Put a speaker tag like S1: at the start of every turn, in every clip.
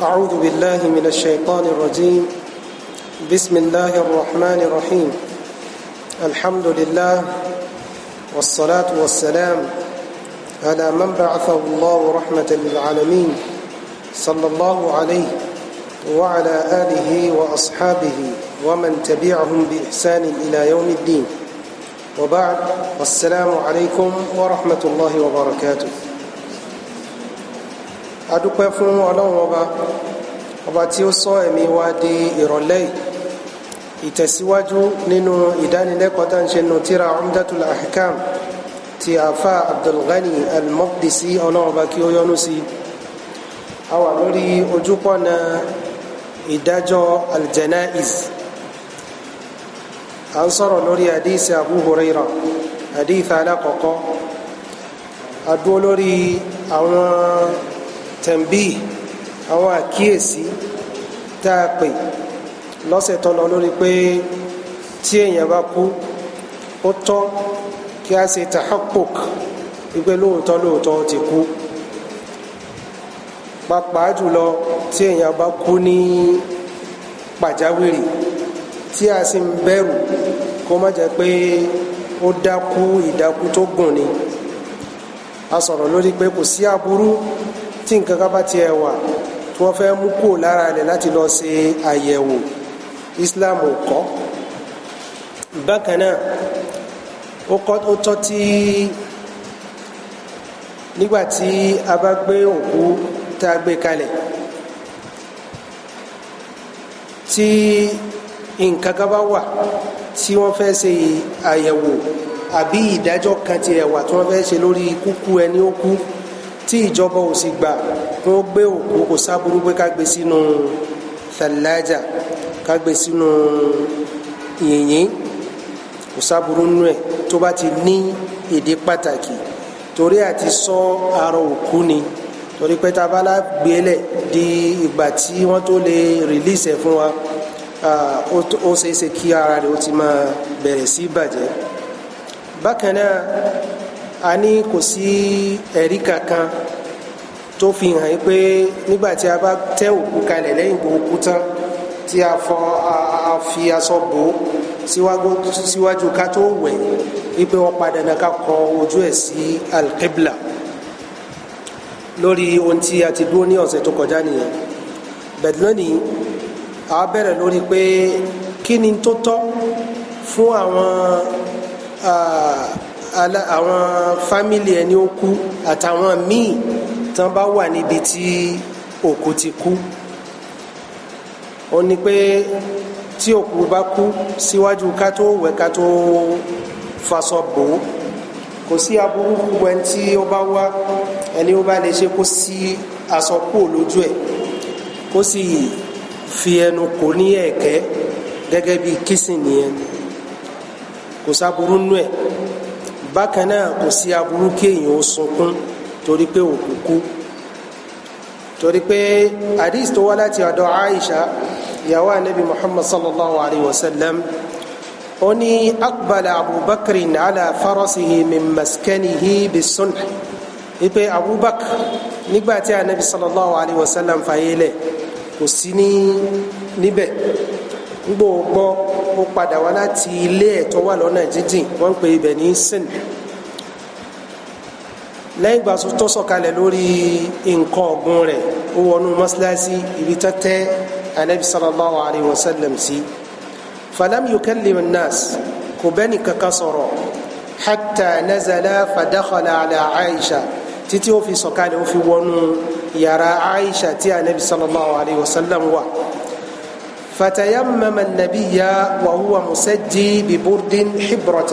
S1: أعوذ بالله من الشيطان الرجيم. بسم الله الرحمن الرحيم. الحمد لله والصلاة والسلام على من بعثه الله رحمة للعالمين صلى الله عليه وعلى آله وأصحابه ومن تبعهم بإحسان إلى يوم الدين. وبعد، السلام عليكم ورحمة الله وبركاته. adúpẹ́ fún Ọlọ́run ọba tí ó sọ ẹ̀mí wa di ìrọ̀lẹ́ ìtẹ̀síwájú nínú ìdánilẹ́kọ̀ọ́ tá ń ṣe nínú tírà UMDATUL-AHKAM ti àfà Abdulghani al-Maqdisi Ọlọ́run ọba kí ó yọ́nú sí. a wà lórí ojúpọ̀nà ìdájọ́ al-janaiz. a ń sọ̀rọ̀ lórí hadisi Abu Hurairah, hadisi alákọ̀ọ́kọ́. a dúró lórí àwọn tẹ̀m̀bí, àwọn àkíyèsí tá a pè lọ́sẹ̀ tó lọ lórí pé tí èèyàn bá kú ó tọ́ kí a ṣe tahaqquk wípé lóòótọ́ ti kú, pàápàá jùlọ tí èèyàn bá kú ní pàjáwìrì tí a sì ń bẹ̀rù kó má jẹ́ pé ó dákú ìdákú tó gùn ni. a sọ̀rọ̀ lórí pé kò sí aburú tí nǹkan kan bá tiẹ̀ wà tí wọ́n fẹ́ mú kó lára rẹ̀ láti lọ ṣe àyẹ̀wò, Islam ò kọ́. bákan náà ó tọ́ tí nígbà tí a bá gbé òkú tá a gbé kalẹ̀ tí nǹkan kan bá wà tí wọ́n fẹ́ ṣe àyẹ̀wò àbí ìdájọ́ kan tiẹ̀ wà tí wọ́n fẹ́ ṣe lórí kúkú ẹni ó kú tí ìjọba ò sì gbà kó gbé òkú, kò sáburú pé ká gbé sínú thalaja, ká gbé sínú yìnyín, kò sáburú nù ẹ̀ tó bá ti ní ìdí pàtàkì, torí àti sọ ara òkú ni. torí pé tá a bá gbélé di ìgbà tí wọ́n tó lè release ẹ̀ fún wa, ó ṣeéṣe kí ara rẹ̀ ó ti máa bẹ̀rẹ̀ sí bàjẹ́. bákan náà a ní kò sí ẹ̀rí kankan tó fi hàn pé nígbà tí a bá tẹ́ òkú kalẹ̀ lẹ́yìn òkú tán tí a fi aṣọ bò síwájú ká tó wẹ̀ wípé wọ́n padà náà ká kọ ojú ẹ̀ sí al-qibla. lórí ohun tí a ti dúró ní ọ̀sẹ̀ tó kọjá nìyẹn. bẹ̀rẹ̀ lónìí a bẹ̀rẹ̀ lórí pé kí ni tó tọ́ fún àwọn fámìlì ẹni ó kú àtàwọn míì tán bá wà níbi tí òkú ti kú. ó ní pé tí òkú bá kú síwájú ká tó wẹ̀ ká tó faṣọ bò ó, kò sí aburú gbogbo ẹni tí ó bá wá, ẹni ó bá lè ṣe kó sí aṣọ kúrò lójú ẹ̀ kó sì fi ẹnu kò ní ẹ̀kẹ́ gẹ́gẹ́ bí kissing nìyẹn, kò sáburú nú ẹ̀. bákan náà kò sí aburú kí èèyàn ó sunkún torí pé òkú kú, torí pé hadith tó wá láti ọ̀dọ̀ Aisha ìyàwó anabi Muhammad sallallahu alayhi wa sallam, ó ní aqbala Abubakrin ala farasihi min maskanihi bisunh, wípé Abubakar nígbàtí anabi sallallahu alayhi wa sallam fayélẹ̀ kò sí níbẹ̀ gbogbo ó padà wá láti ilé ẹ̀ tó wà lọ́nà jíjìn, wọ́n ń pè ibẹ̀ ní sin. lẹ́yìn ìgbà tó sọ̀kalẹ̀ lórí nǹkan ọ̀gbun rẹ̀ ó wọnú mọ́sálásí ibi tẹ́tẹ́ anabi sallallahu alayhi wa sallam sí. falam yukallim an-nas, kò bẹ́ni kankan sọ̀rọ̀ hatta nazala fadakhala ala Aisha, títí ó fi sọ̀kalẹ̀ ó fi wọnú yàrá Aisha tí anabi sallallahu alayhi wa sallam wà. فتيمم النبي وهو مسجي ببرد حبرة،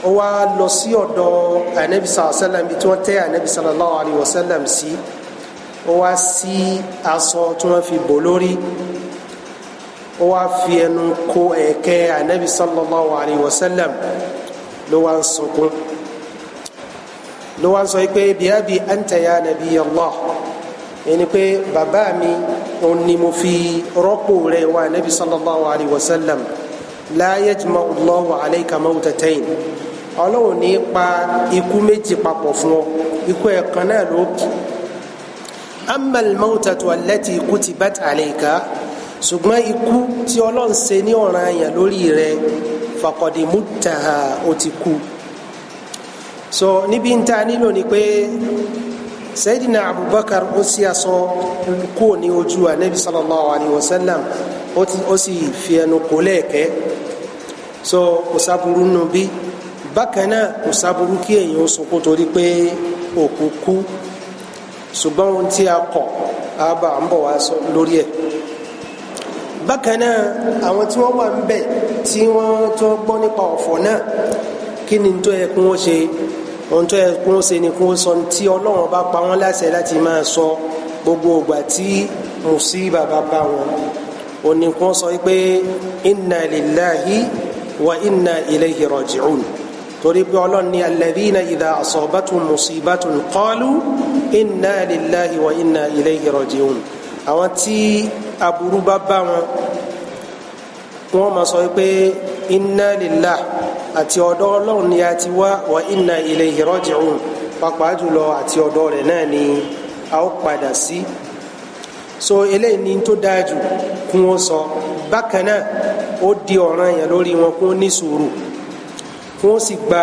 S1: ó lọ sí ọ̀dọ̀ anabi sallallahu alayhi wa sallam tí wọ́n tẹ́ anabi sallallahu alayhi wa sallam sí, ó wá sí aṣọ tí wọ́n fi bò lórí, ó wá fi ẹnu kò ẹ̀kẹ́ anabi sallallahu alayhi wa sallam, ló wá ń sunkún, ló wá ń sọ pé bi abi anta ya nabi Allah, ẹni pé bàbá mi òun ni mo fi rọ́pò rẹ̀ wá nabi sallallahu alayhi wa sallam, la yajma'u Allahu alayka mawtatayn, ọlọ́run ní pa ikú méjì papọ̀ fún ọ, ikú ẹ̀kan náà ló kì. amma al-mawtatu allati kutibat alayka ṣùgbọ́n ikú tí Ọlọ́run ṣe ní ọ̀ranyàn lórí rẹ̀ faqad muttaha ó ti kú. So níbi ń ta nílò ni pé Sayyidina Abubakar ó sì aṣọ kúrò ní ojú Ànábì sallallahu alayhi wa sallam ó sì fi ẹnu kò lẹ́ẹ̀kẹ́. So kò sábúrú nù bí bákan náà kò sábúrú kí èèyàn ó sunkún torí pé òkú kú ṣùgbọ́n ohun tí a kọ̀ àbá ń bọ̀ wá sọ lórí ẹ̀. Bákan náà àwọn tí wọ́n wà ń bẹ̀ tí wọ́n tó gbọ́ nípa ọ̀fọ̀ náà kí ni tó yẹ kí wọ́n ṣe ohun tó yẹ kí wọ́n ṣe ni kí wọ́n sọ tí Ọlọ́run bá pa wọ́n láṣẹ láti máa sọ gbogbo ìgbà tí mùsíbà bá bá wọn ó ní kí wọ́n sọ pé inna lillahi wa inna ilayhi raji'un torí pé Ọlọ́run ní alladhina idha asabatum musibatun qalu inna lillahi wa inna ilayhi raji'un àwọn tí aburú bá bá wọn wọ́n máa sọ pé inna lillahi àti ọ̀dọ̀ Ọlọ́run ni a ti wá wa inna ilayhi raji'un pàápàá jùlọ àti ọ̀dọ̀ rẹ̀ náà ni a ó padà sí. So eléyìí ni tó dáa jù kún ó sọ bákan náà ó di ọ̀ranyàn lórí wọn kún ní sùúrù kún ó sì gba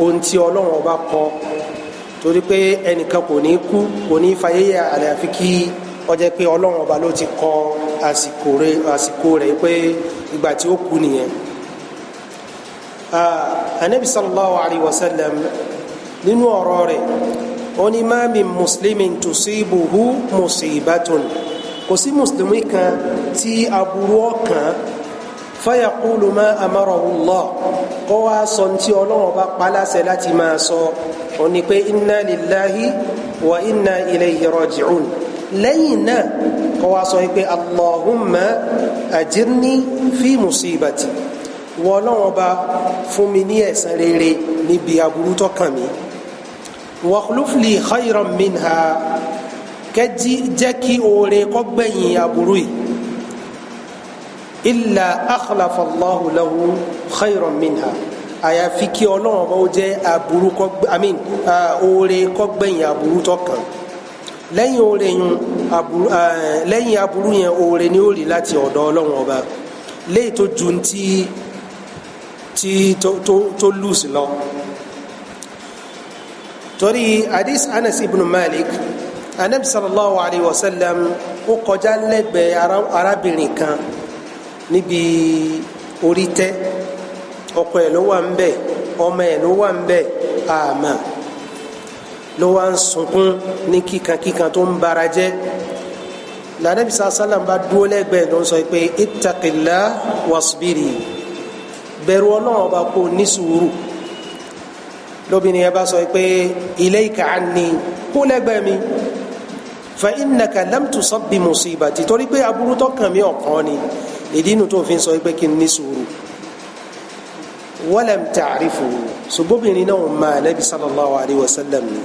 S1: ohun tí Ọlọ́run ọba kọ torí pé ẹnìkan kò ní kú kò ní fayẹyẹ àyàfi kí ó jẹ́ pé Ọlọ́run ọba ló ti kọ àsìkò rẹ̀ pé ìgbà tí ó kú nìyẹn. Anabi sallallahu alayhi wa sallam nínú ọ̀rọ̀ rẹ̀ ó ní ma min muslimin tusibuhu musibatun kò sí mùsùlùmí kan tí aburú ọkàn fayaqulu ma amarahu Allah kó wá sọ tí Ọlọ́run bá paláṣẹ láti máa sọ ó ní pé inna lillahi wa inna ilayhi raji'un lẹ́yìn náà kó wá sọ pé Allahumma ajirni fi musibati wọ́n Ọlọ́run bá fún mi ní ẹ̀san rere níbi aburú tó kàn mí wakhluf li khayran minha kẹjí jẹ́ kí oore kó gbẹ̀yìn aburú yìí illa akhlafa Allahu lahu khayran minha àyàfi kí Ọlọ́run bá ó jẹ́ aburú oore kó gbẹ̀yìn aburú tó kàn lẹ́yìn aburú yẹn oore ni ó rí láti ọ̀dọ̀ Ọlọ́run ọba léyìí tó ju tó lùsì lọ. torí hadith Anas ibn Malik anabi sallallahu alayhi wa sallam ó kọjá lẹ́gbẹ̀ẹ́ arábìnrin kan níbi orí tẹ́ ọkọ ẹ̀ ló wà ń bẹ̀ ọmọ ẹ̀ ló wà ń bẹ̀ àmà ló wà ń sunkún ní kíkankíkan tó ń bara jẹ́ lànàbí sallam bá dúró lẹ́gbẹ̀ẹ́ ló ń sọ pé ittaqillah wasbiri bẹ̀rù Ọlọ́run ọba kó ní sùúrù lóbìnrin yẹn bá sọ pé ilayka anni kó lẹ́gbẹ̀ẹ́ mi fa innaka lam tusab bi musibati torí pé aburú tó kàn mí ọ̀kan ni ìdí inú tó fi ń sọ pé kí n ní sùúrù walam ta'rifu ṣùgbọ́bìnrin náà máa Nabi sallallahu alayhi wa sallam ni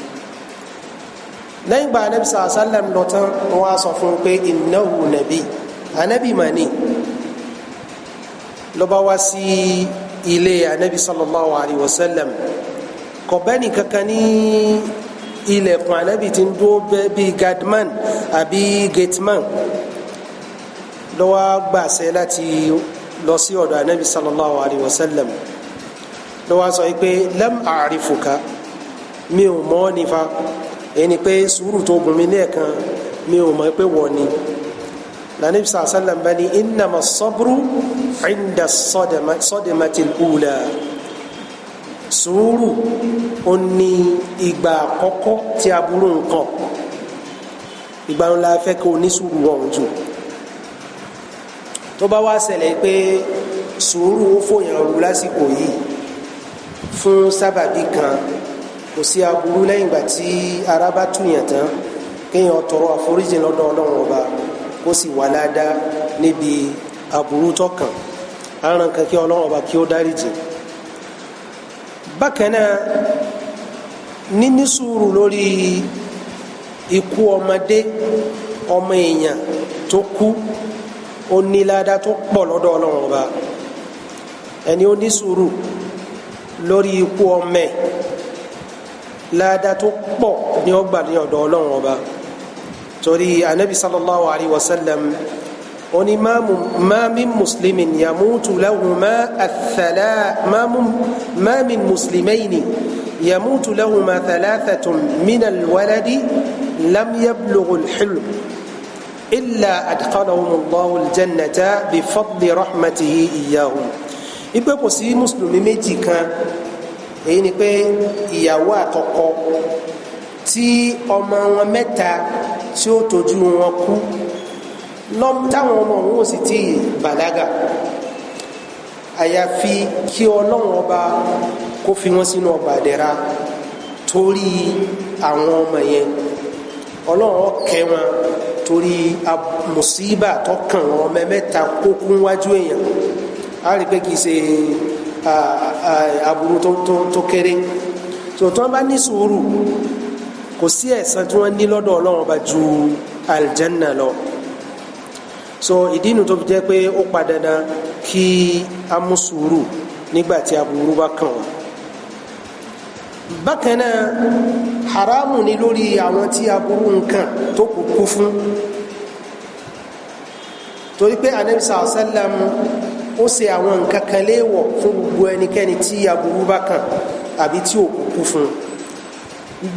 S1: lẹ́yìn gba Nabi sallallahu alayhi wa sallam lọ tán wọ́n á sọ fún un pé innahu nabi anabi mani ló bá wá sí ilé anabi sallallahu alayhi wa sallam kọ̀bẹ́ni kankan ní ilẹ̀kùn anabi tí ń dúró bíi gadman àbí gateman ló wá gbàṣẹ láti lọ sí ọ̀dọ̀ anabi sallallahu alayhi wa sallam ló wá sọ pé lam a'rifuka mi ò mọ̀ nífa ẹni pé sùúrù tó gùn mí lẹ́ẹ̀kan mi ò mọ̀ pé wọ́n ni lànà bí sàlám bá ní innama sabru inda sọdẹ̀màtìl ula sùúrù ó ní ìgbà àkọ́kọ́ tí aburú nǹkan ìgbà ńlá fẹ́ kó ní sùúrù wọ̀n jù tó bá wá ṣẹlẹ̀ pé sùúrù ó fòyàn rú lásìkò yìí fún sábàbí kan kò sí aburú lẹ́yìn ìgbà tí ara bá túyàn tán kéèyàn tọrọ àforíjì lọ́dọ̀ Ọlọ́run ọba kó sì wà ládàá níbi aburú tó kàn aràn kan kí Ọlọ́run ọba kí ó dáríjì. bákan náà níní sùúrù lórí ikú ọmọdé ọmọ èèyàn tó kú ó ní ládàá tó pọ̀ lọ́dọ̀ Ọlọ́run ọba ẹni ó ní sùúrù lórí ikú ọmọ ẹ̀ ládàá tó pọ̀ ní ọgbà ní ọ̀dọ̀ Ọlọ́run ọba torí anabi sallallahu alayhi wa sallam oni ma min muslimin yamutu lahuma ma min muslimayni yamutu lahuma thalathatun min alwaladi lam yablughu alhilm illa adkhalahum allahu aljannata bifadli rahmatihi iyahum. Ipe kò sí mùsùlùmí méjì kan èyí ni pé ìyàwó àtọkọ tí ọmọ wọn mẹ́ta tí ó tọ́jú wọn kú táwọn ọmọ wọn ò sì tí ì bàlágà àyàfi kí ọlọ́run ọba kó fi wọn sínú ọgbà àdẹ̀ra torí àwọn ọmọ yẹn ọlọ́run kẹ́ wọn torí mùsíbà tó kàn wọn ọmọ mẹ́ta kó kú wájú èèyàn a rí pé kì í ṣe aburú tó kéré tó bá ní sùúrù kò sí ẹ̀san tí wọ́n ní lọ́dọ̀ ọlọ́run ọba ju aljanna lọ so ìdí inú tó fi jẹ́ pé ó pa dandan kí a mú sùúrù nígbà tí aburú bá kàn wá. bákan náà haramu ni lórí àwọn tí aburú nǹkan tó kú fún torí pé anabi sallam ó ṣe àwọn nǹkan kan léèwọ̀ fún gbogbo ẹnikẹ́ni tí aburú bá kàn àbí tí ó kú fún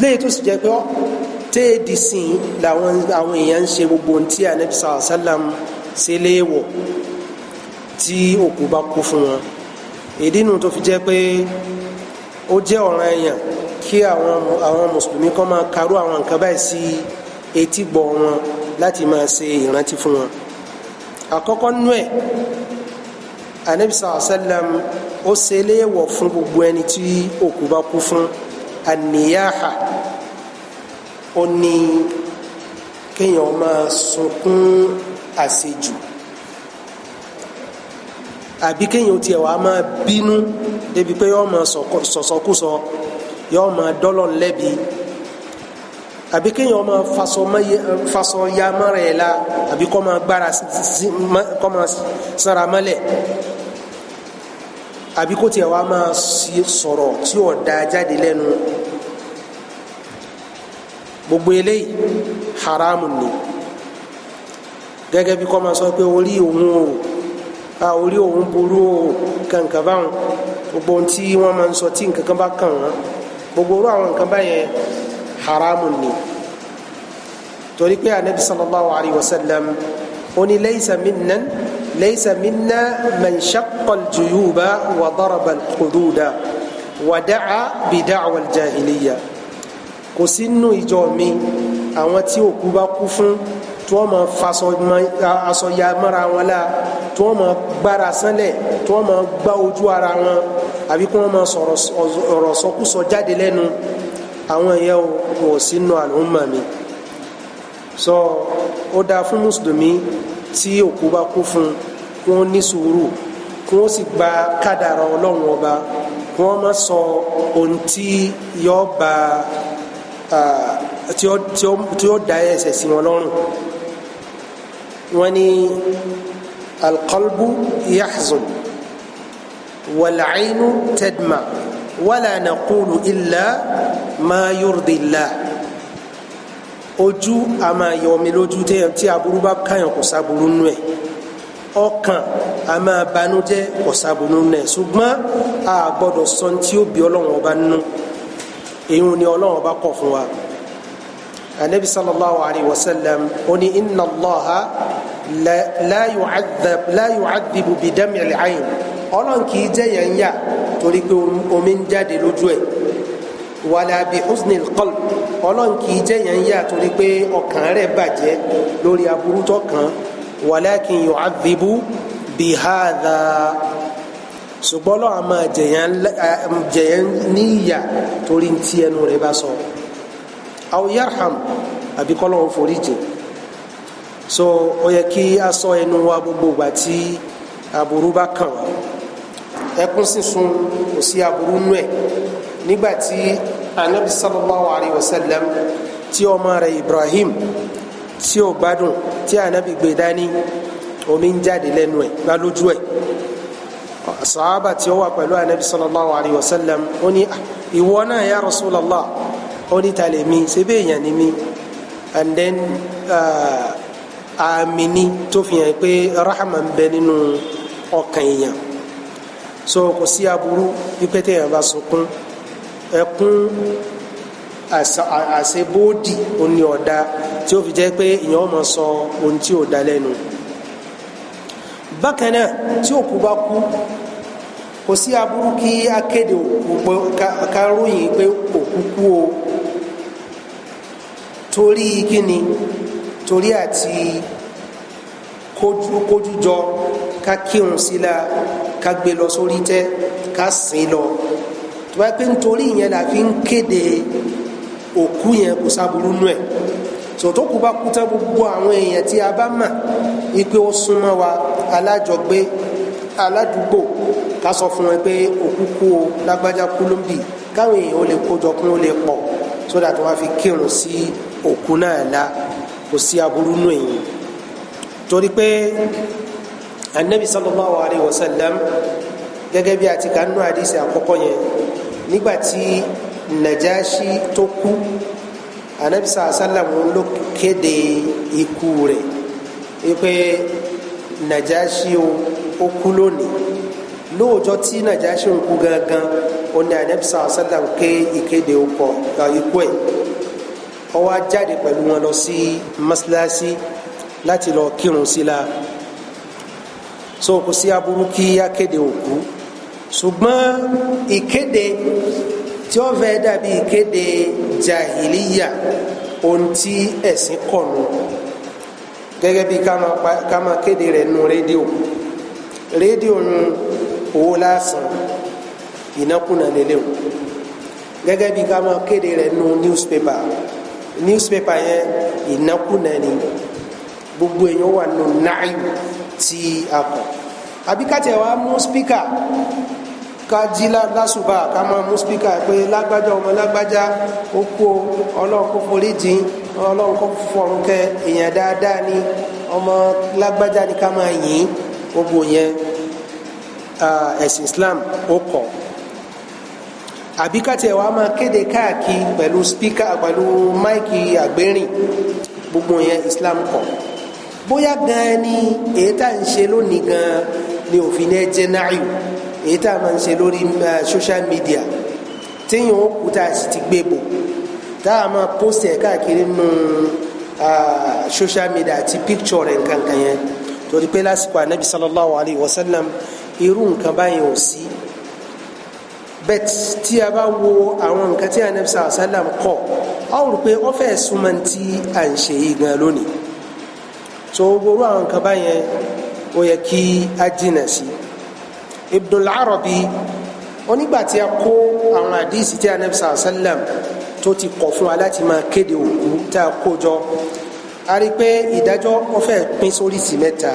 S1: léè tó sì jẹ́ pé téèdì sìn làwọn èèyàn ń ṣe gbogbo ohun tí anabi sallam ṣe léèwọ̀ tí òkú bá kú fún wọn ìdí nu tó fi jẹ́ pé ó jẹ́ ọ̀ranyàn kí àwọn mùsùlùmí kan máa karú àwọn nǹkan báyìí sí etí gbọ́ wọn láti máa ṣe ìrántí fún wọn. àkọ́kọ́ nú ẹ̀ anabi sallam ó ṣe léèwọ̀ fún gbogbo ẹni tí òkú bá kú fún aniyaha ó ní kéèyàn máa sunkún àṣejù àbí kéèyàn tiẹ̀ wá máa bínú débi pé yóò máa sọ̀sọ̀kúsọ yóò máa dọ́lọ̀ lẹ́bi àbí kéèyàn máa fasọ ya mọ́ra ẹ̀ la àbí kọ́ máa gbára kọ́ máa sára mọ́lẹ̀ àbí kó tiẹ̀ wá máa sọ̀rọ̀ tí ò da jáde lẹ́nu gbogbo eléyìí haramu ni gẹ́gẹ́ bí kọ́ máa sọ pé orí òun orí òun burú kankan báwọn gbogbo ohun tí wọ́n máa ń sọ tí nǹkan kan bá kàn wọ́n gbogbo orú àwọn nǹkan báyẹn haramu ni torí pé anabi sallallahu alayhi wa sallam ó ní laysa minna man shaqqa al-juyuba wa daraba al-hududa wa da'a bi da'wa al-jahiliya kò sí nínú ìjọ mi àwọn tí òkú bá kú fún tí wọ́n máa aṣọ ya mọ́ra wọn la tí wọ́n máa gbára sánlẹ̀ tí wọ́n máa gbá ojú ara wọn àbí kí wọ́n máa sọ̀rọ̀ sọkúsọ jáde lẹ́nu àwọn yẹn wò sínú àlùmọ́ mi sọ ó dáa fún mùsùlùmí tí òkú bá kú fún kí wọ́n ní sùúrù kí wọ́n sì gba kádàrá ọlọ́run ọba kí wọ́n má sọ ohun tí yóò ba tí ó da ẹsẹ̀ sí wọn lọ́rùn wọ́n ní alqalbu yahzun wal'aynu tadma wala naqulu illa ma yurdi Allah ojú a máa yọ omi lójú tí aburú bá káyàn kò sáburú nù ẹ̀ ọkàn a máa banújẹ́ kò sáburú nù ẹ̀ ṣùgbọ́n a gbọ́dọ̀ sọ tí ó bí ọlọ́run ọba nù èyí ni ọlọ́run ọba kọ̀ fún wa anabi sallallahu alayhi wa sallam ó ní inna Allaha la yu'adhibu bidam'i al-'ayn ọlọ́run kì í jẹ́ yẹn yá torí pé omi ń jáde lójú ẹ̀ wala bi huzni al-qalb ọlọ́run kì í jẹ́ yẹn yá torí pé ọkàn rẹ̀ bàjẹ́ lórí aburú tó kàn walakin yu'adhibu bihadha ṣùgbọ́n ọlọ́run a máa jẹ̀yàn níyà torí tí ẹnu rẹ̀ bá sọ aw yarham àbí kọ́lọ́run forí jìn so ó yẹ kí a sọ ẹnu wa gbogbo ìgbà tí aburú bá kàn wá ẹkún sísun kò sí aburú nù ẹ nígbàtí anabi sallallahu alayhi wa sallam tí ọmọ rẹ̀ Ibrahim tí ó gbádùn tí anabi gbé dání omi ń jáde lẹ́nu ẹ̀ bá lójú ẹ̀ sàhábà tí ó wà pẹ̀lú anabi sallallahu alayhi wa sallam ó ní ìwọ náà ya Rasulallah ó ní ta lè mi ṣe bẹ́ẹ̀ yàn ní mi and then àmì tó fi hàn pé rahama ń bẹ nínú ọkàn èèyàn so kò sí aburú wípé téèyàn bá sunkún ẹkún àṣebóòdì òní ọ̀dà tí ó fi jẹ́ pé èèyàn máa sọ ohun tí ò dá lẹ́nu bákan náà tí òkú bá kú kò sí aburú kí akéde òkú ká ròyìn pé òkú kú o torí kíni torí àti kójú jọ ká kírun síla ká gbé lọ sórí tẹ́ ká sìn lọ tó bá pé nítorí ìyẹn la fi ń kéde òkú yẹn kò sáburú nù ẹ̀ sòtó kú bá kú tán gbogbo àwọn èèyàn tí a bá mà ipe ó súnmọ́ wa alájọgbé aládùúgbò ká sọ fún wọn pé òkú kú o lágbájá kú ló ń bì káwọn èèyàn ó lè kójọ kún ó lè pọ̀ sódà tó wá fi kírun sí òkú náà la kò sí aburú nù èyí torí pé anabi sallallahu alayhi wa sallam gẹ́gẹ́ bí a ti kà nínú àdìsí àkọ́kọ́ yẹn nígbàtí Najashi tó kú anabi sallallahu alayhi wa sallam ló kéde ikú rẹ̀ wípé Najashi ó kú lónìí lóòjọ́ tí Najashi ń kú gangan ó ní anabi sallallahu alayhi wa sallam ké ìkéde ikú ẹ̀ ó wá jáde pẹ̀lú wọn lọ sí masilasi láti lọ kírun sí la so kò sí aburú kí á kéde òkú ṣùgbọ́n ìkéde tí ó fẹ́ dàbí ìkéde jahiliya ohun tí ẹ̀sìn kọ̀nù gẹ́gẹ́ bí ká máa kéde rẹ̀ nù rédíò nù owó lásán ìnákúnà lélẹ̀ gẹ́gẹ́ bí ká máa kéde rẹ̀ nù newspaper yẹn ìnákúnà ni gbogbo èèyàn wà nù náàyù tí a kọ àbí ká tẹ̀ wá mú spíkà ká jí lásùbà ká máa mú spíkà pé lágbájá ọmọ lágbájá ó kú ọlọ́run kó forí jìn ọlọ́run kó fọ̀run kẹ́ èèyàn dáadáa ni ọmọ lágbájá ni ká máa yìn gbogbo yẹn ẹ̀sìn Islam ó kọ̀ àbí ká tẹ̀ wá máa kéde káàkiri pẹ̀lú spíkà pẹ̀lú máìkì àgbérìn gbogbo yẹn Islam kọ̀ bóyá gan ni èyí tá à ń ṣe lónìí gan ni òfin ẹ jẹ náàyò èyí tá a máa ń ṣe lórí social media téèyàn ó kú tá a sì ti gbé bò tá a máa post ẹ káàkiri nínú social media àti picture rẹ nǹkankan yẹn torí pé lásìkò anabi sallallahu alayhi wa sallam irú nǹkan báyìí ò sí bẹ́ẹ̀ tí a bá wo àwọn nǹkan tí anabi sallallahu alayhi wa sallam kọ̀ ọ́ rò pé ó fẹ́ súnmọ́ tí à ń ṣe yìí gan lónìí so gbogbo àwọn nǹkan báyẹn ó yẹ kí a jìnà sí Ibn al-Arabi onígbà tí a kó àwọn àdísì tí anabi sallam tó ti kọ̀ fún wa láti máa kéde òkú tá a kó jọ a rí pé ìdájọ́ ó fẹ́ pín sórí sí mẹ́ta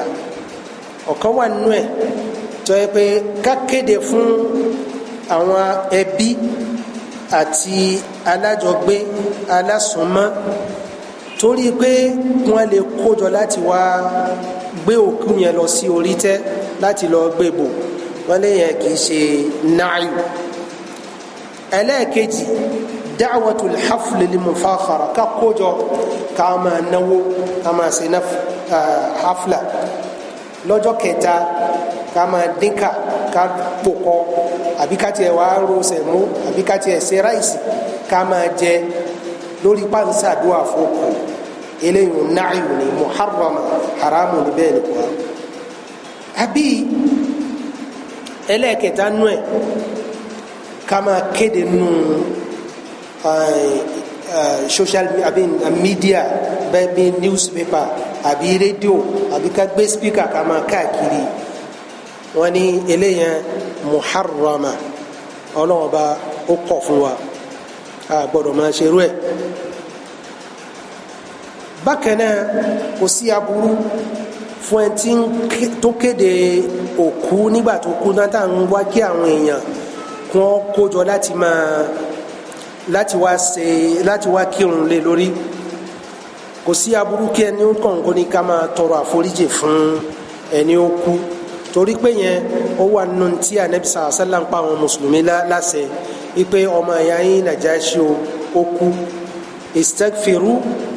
S1: ọ̀kan wà nínú ẹ̀ tó yẹ pé ká kéde fún àwọn ẹbí àti alájọgbé alásùnmọ́ torí pé wọ́n lè kójọ láti wá gbé òkú yẹn lọ sí orí tẹ́ láti lọ gbé bò wọ́n lè yẹn kì í ṣe náàyù ẹlẹ́ẹ̀kejì da'watul hafl lil mufakhara ká kójọ ká máa náwó ká máa ṣe hafla lọ́jọ́ kẹta ká máa dínkà ká pòkọ àbí ká tiẹ̀ wá ro sẹ̀mú àbí ká tiẹ̀ ṣe ráìsì ká máa jẹ lórí pàǹsá àdúrà fòkù eléyìí náàyù ni muharrama haramu ni bẹ́ẹ̀ ni kò wá àbí ẹlẹ́ẹ̀kẹta nú ẹ̀ ká máa kéde nù social media bẹ́ẹ̀ bí newspaper àbí rédíò àbí ká gbé speaker ká máa káàkiri wọ́n ní eléyìí muharrama ọlọ́wọ́n bá ó kọ̀ fún wa a gbọ́dọ̀ máa ṣerú ẹ̀ bákan náà kò sí aburú fún ẹ tí tó kéde òkú nígbà tó kú náà tá à ń wá kí àwọn èèyàn kí wọ́n kójọ láti wá kírun lé lórí kò sí aburú kí ẹni kọ̀ọ̀kan ní ká máa tọrọ àforíjì fún ẹni ó kú torí pé yẹn ó wà nínú tí anabi sàlá ń pa àwọn mùsùlùmí láṣẹ ipe ọmọ ẹ̀yà yín Nàjáṣì ó kú istaghfiru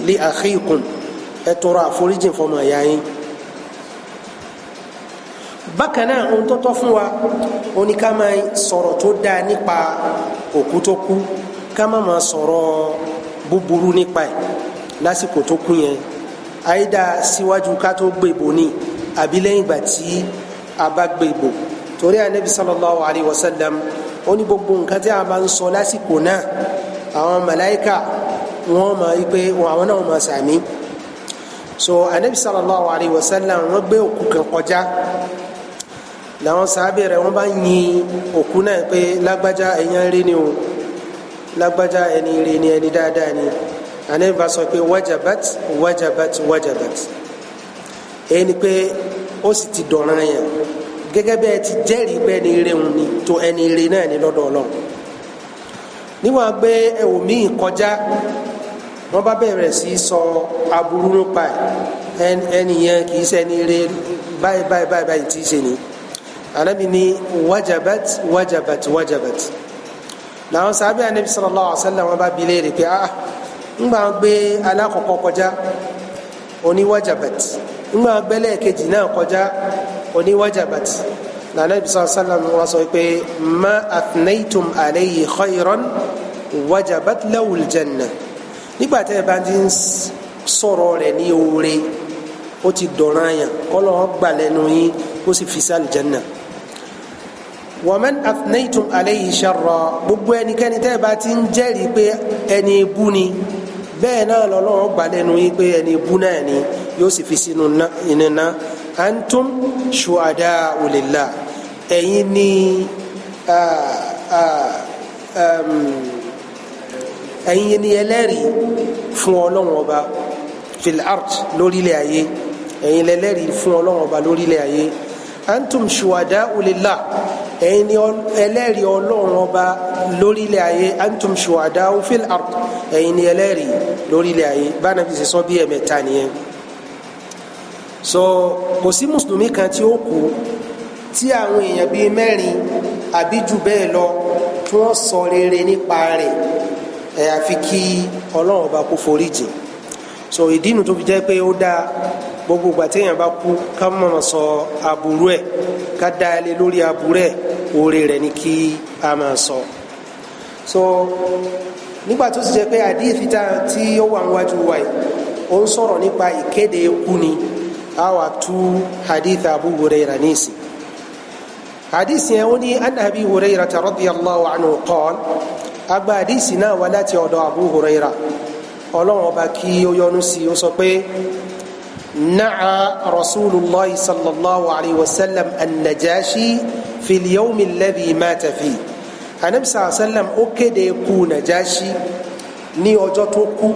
S1: li akhikum ẹ tọrọ àforíjì fọmọ ìyá yín. bákan náà ohun tó tọ́ fún wa ó ní ká máa sọ̀rọ̀ tó dáa nípa òkú tó kú ká má máa sọ̀rọ̀ búburú nípa ẹ̀ lásìkò tó kú yẹn àìdá síwájú ká tó gbèbò ní àbí lẹ́yìn ìgbà tí a bá gbèbò torí Ànábì sallallahu alayhi wa sallam ó ní gbogbo nǹkan tí a máa ń sọ lásìkò náà àwọn màláíkà wọ́n máa yí pé àwọn náà máa sàmí so Ànábì sallallahu alayhi wa sallam wọ́n gbé òkú kan kọjá làwọn sàábẹ̀ rẹ̀ wọ́n bá yin òkú náà pé lágbájá ẹ̀yàn rí ni o lágbájá ẹni rí ni ẹni dáadáa ni Ànábì bá sọ pé wajabat wajabat wajabat èyí ni pé ó sì ti dọ̀ràn yẹn gẹ́gẹ́ bẹ́ẹ̀ ti jẹ́rìí pé ẹni rí òun ni tó ẹni rí náà ní lọ́dọ̀ Ọlọ́run níwọ̀n gbé ẹ̀wò míì kọjá wọ́n bá bẹ̀rẹ̀ sí sọ aburú nípa ẹni yẹn kì í ṣe ẹni rí báyìí báyìí báyìí tí í ṣe ni Ànábì ní wajabat wajabat wajabat làwọn sábẹ́ Ànábì sallallahu alaihi wasallam wọ́n bá bi léèrè pé ńgbà gbé alákọ̀ọ́kọ́ kọjá oní wajabat ńgbà gbẹ́lẹ̀ kejì náà kọjá oní wajabat Ànábì sallallahu alaihi wasallam wọ́n sọ pé ma athnaytum alayhi khayran wajabat lawul janna nígbà tẹ́ ẹ bá ti ń sọ̀rọ̀ rẹ̀ ní oore ó ti dọ̀ràn yàn kọ́lọ́ gbà lẹ́nu yín ó sì fi sí àlùjánnà wa man athnaytum alayhi sharra gbogbo ẹnikẹ́ni tẹ́ ẹ bá ti ń jẹ́rìí pé ẹni ibú ni bẹ́ẹ̀ náà lọ́lọ́run gbà lẹ́nu yín pé ẹni ibú náà ni yóò sì fi sínú iná antum shuhada'u lillah ẹ̀yin ni ẹ̀yin ni ẹlẹ́rìí fún Ọlọ́run ọba fil ard lórílẹ̀ ayé ẹ̀yin lẹ́lẹ́rìí fún Ọlọ́run ọba lórílẹ̀ ayé antum shuhada'u lillah ẹ̀yin ni ẹlẹ́rìí Ọlọ́run ọba lórílẹ̀ ayé antum shuhada'u fil ard ẹ̀yin ni ẹlẹ́rìí lórílẹ̀ ayé bá Nàbí ṣe sọ bí ẹ̀mẹ́ta nìyẹn so kò sí mùsùlùmí kan tí ó kú tí àwọn èèyàn bíi mẹ́rin àbí jù bẹ́ẹ̀ lọ tí wọ́n sọ rere nípa rẹ̀ àfi kí Ọlọ́run ọba kó foríjì so ìdí inú tó fi jẹ́ pé ó dáa gbogbo ìgbà téèyàn bá kú ká mọ̀ sọ aburú ẹ̀ ká dá ilé lórí aburú ẹ̀ oore rẹ̀ ni kí a máa sọ so nígbà tó ti jẹ́ pé àdíyèsí tí ó wà níwájú wa yìí ó ń sọ̀rọ̀ nípa ìkéde ikú ni a wà tú hadith Abu Hurairah nísì hadith yẹn ó ní an Abi Hurairah radiyallahu anhu qala agba hadith náà wá láti ọ̀dọ̀ Abu Hurairah Ọlọ́run ọba kí ó yọ́nú sí ó sọ pé na'a Rasulullah sallallahu alayhi wa sallam an-Najashi fi al-yawm alladhi mata fi Ànábì sallallahu alayhi wa sallam ó kéde ikú Najashi ní ọjọ́ tó kú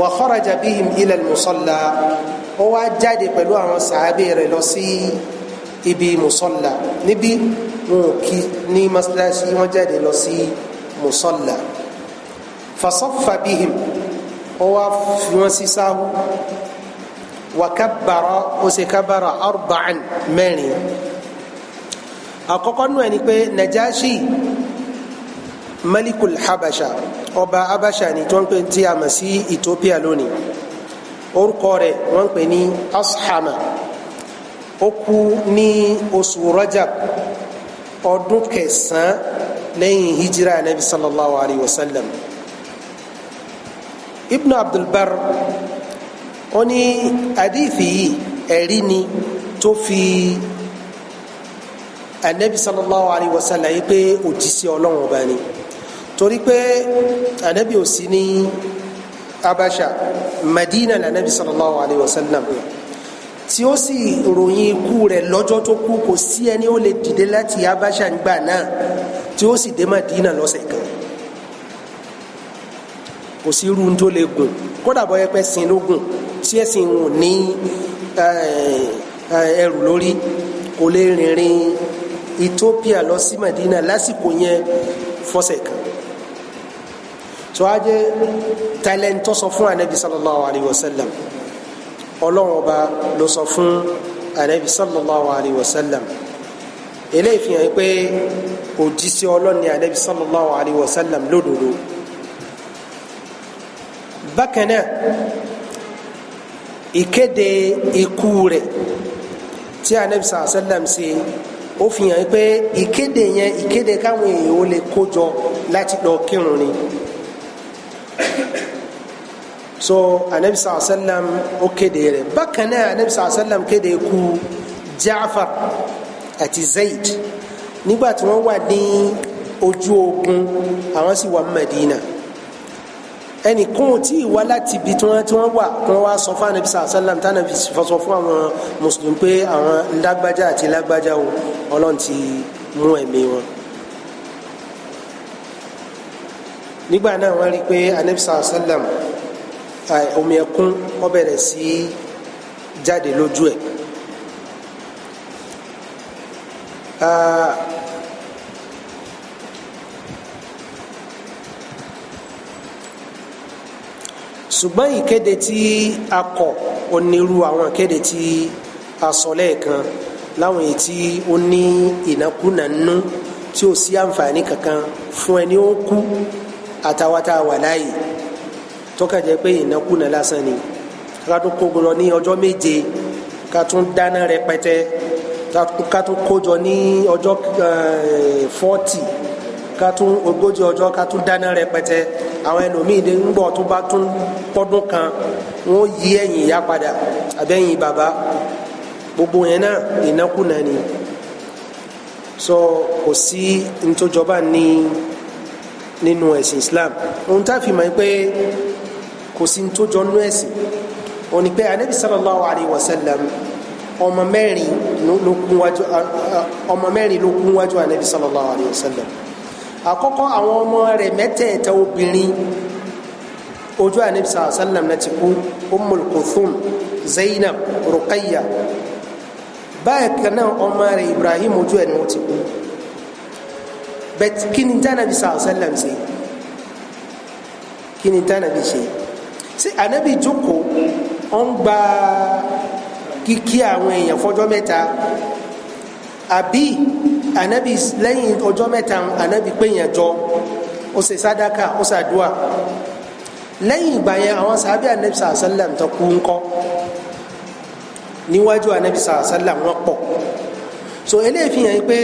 S1: wa kharaja bihim ila al-musalla ó wá jáde pẹ̀lú àwọn sàábé rẹ̀ lọ sí ibi musalla níbi wọn kí ní masalasi wọn jáde lọ sí musalla fasaffa bihim ó wá fi wọn sí sáhù wa kabbara ó sì kabbara arba'an mẹ́rin àkọ́kọ́ nù ẹni pé Najashi malikul habasha ọba habasha ni tí wọ́n pè tí a mọ̀ sí Ethiopia lónìí orúkọ rẹ̀ wọ́n pè ní Ashama ó kú ní oṣù Rajab ọdún kẹsàn-án lẹ́yìn hijira Nabi sallallahu alayhi wa sallam Ibn Abdulbar ó ní àdífì yìí ẹ̀rí ni tó fi Anabi sallallahu alayhi wa sallam yìí pé òjíṣẹ́ Ọlọ́run ọba ni torí pé Anabi ò sí ní Abasha Madina la Nabi sallallahu alayhi wa sallam tí ó sì ròyìn ikú rẹ̀ lọ́jọ́ tó kú kò sí ẹni ó lè dìde láti Abasha nígbà náà tí ó sì dé Madina lọ́sẹ̀ kan kò sí irú tó lè gùn kódà bọ́ ẹpẹ́ sin ló gùn tí ẹ̀sìn ò ní ẹrù lórí kò lè rìnrìn Ethiopia lọ sí Madina lásìkò yẹn fọ́sẹ̀ kan tó a jẹ́ talentọ́ sọ fún Anabi sallallahu alayhi wa sallam Ọlọ́run ọba ló sọ fún Anabi sallallahu alayhi wa sallam eléyìí fi hàn pé òjíṣẹ́ Ọlọ́run ni Anabi sallallahu alayhi wa sallam lódodo bákan náà ìkéde ikú rẹ̀ tí anabi sallam ṣe ó fi hàn pé ìkéde yẹn ìkéde káwọn èèyàn ó lè kójọ láti lọ kírun ni so anabi sallam ó kéde rẹ̀ bákan náà anabi sallam kéde ikú Jaafar àti Zayd nígbà tí wọ́n wà ní ojú ogun àwọn sì wà Madina ẹnìkan ò tí ì wá láti ibi tí wọ́n wà wọ́n wá sọ fún anabi sallam tánàbí sọ fún àwọn mùsùlùmí pé àwọn lágbájá àti lágbájá o Ọlọ́run ti mú ẹ̀mí wọn nígbà náà wọ́n rí i pé anabi sallam omi ẹkún ó bẹ̀rẹ̀ sí jáde lójú ẹ̀ ṣùgbọ́n ìkéde tí a kọ onírú àwọn ìkéde tí a sọ lẹ́ẹ̀kan láwọn èyí tí ó ní ìnákúnà nínú tí ó sí àǹfààní kankan fún ẹni ó kú àtàwátà wà láàyè tó kàn jẹ́ pé ìnákúnà lásán ni ká tún kó lọ ní ọjọ́ méje ká tún dáná rẹpẹtẹ ká tún kójọ ní ọjọ́ 40 ká tún ogójì ọjọ́ ká tún dáná rẹpẹtẹ àwọn ẹlòmíì ń gbọ́ tó bá tún pọ́dún kan wọ́n yí ẹ̀yìn ìyá padà àbẹ́yìn bàbá gbogbo yẹn náà ìnákúnà ni so kò sí ntòjọba nínú ẹ̀sìn Islam ohun tá a fi mọ̀ pé kò sí ntòjọ nínú ẹ̀sìn òní pé anabi sallallahu alayhi wa sallam ọmọ mẹ́rin ló kún wájú anabi sallallahu alayhi wa sallam àkọ́kọ́ àwọn ọmọ rẹ̀ mẹ́tẹ̀ẹ̀ta obìnrin ojú anabi sallallahu alayhi wa sallam náà ti kú Ummul Kulthum Zainab Ruqayya báyìí kan náà ọmọ rẹ̀ Ibrahim ojú ẹ̀ ni wọ́n ti kú bẹ́ẹ̀ kí ni tánàbí sallallahu alayhi wa sallam ṣe kí ni tánàbí ṣe ṣé anabi jókòó ọ̀n gba kíkí àwọn èèyàn fọjọ́ mẹ́ta àbí anabi lẹ́yìn ọjọ́ mẹ́ta anabi péyàn jọ ó ṣe sádàkà ó ṣàdúà lẹ́yìn ìgbà yẹn àwọn sàbí anabi sàlám tó kú ńkọ́ níwájú anabi sàlám wọn pọ̀ so eléyìí fi hàn pé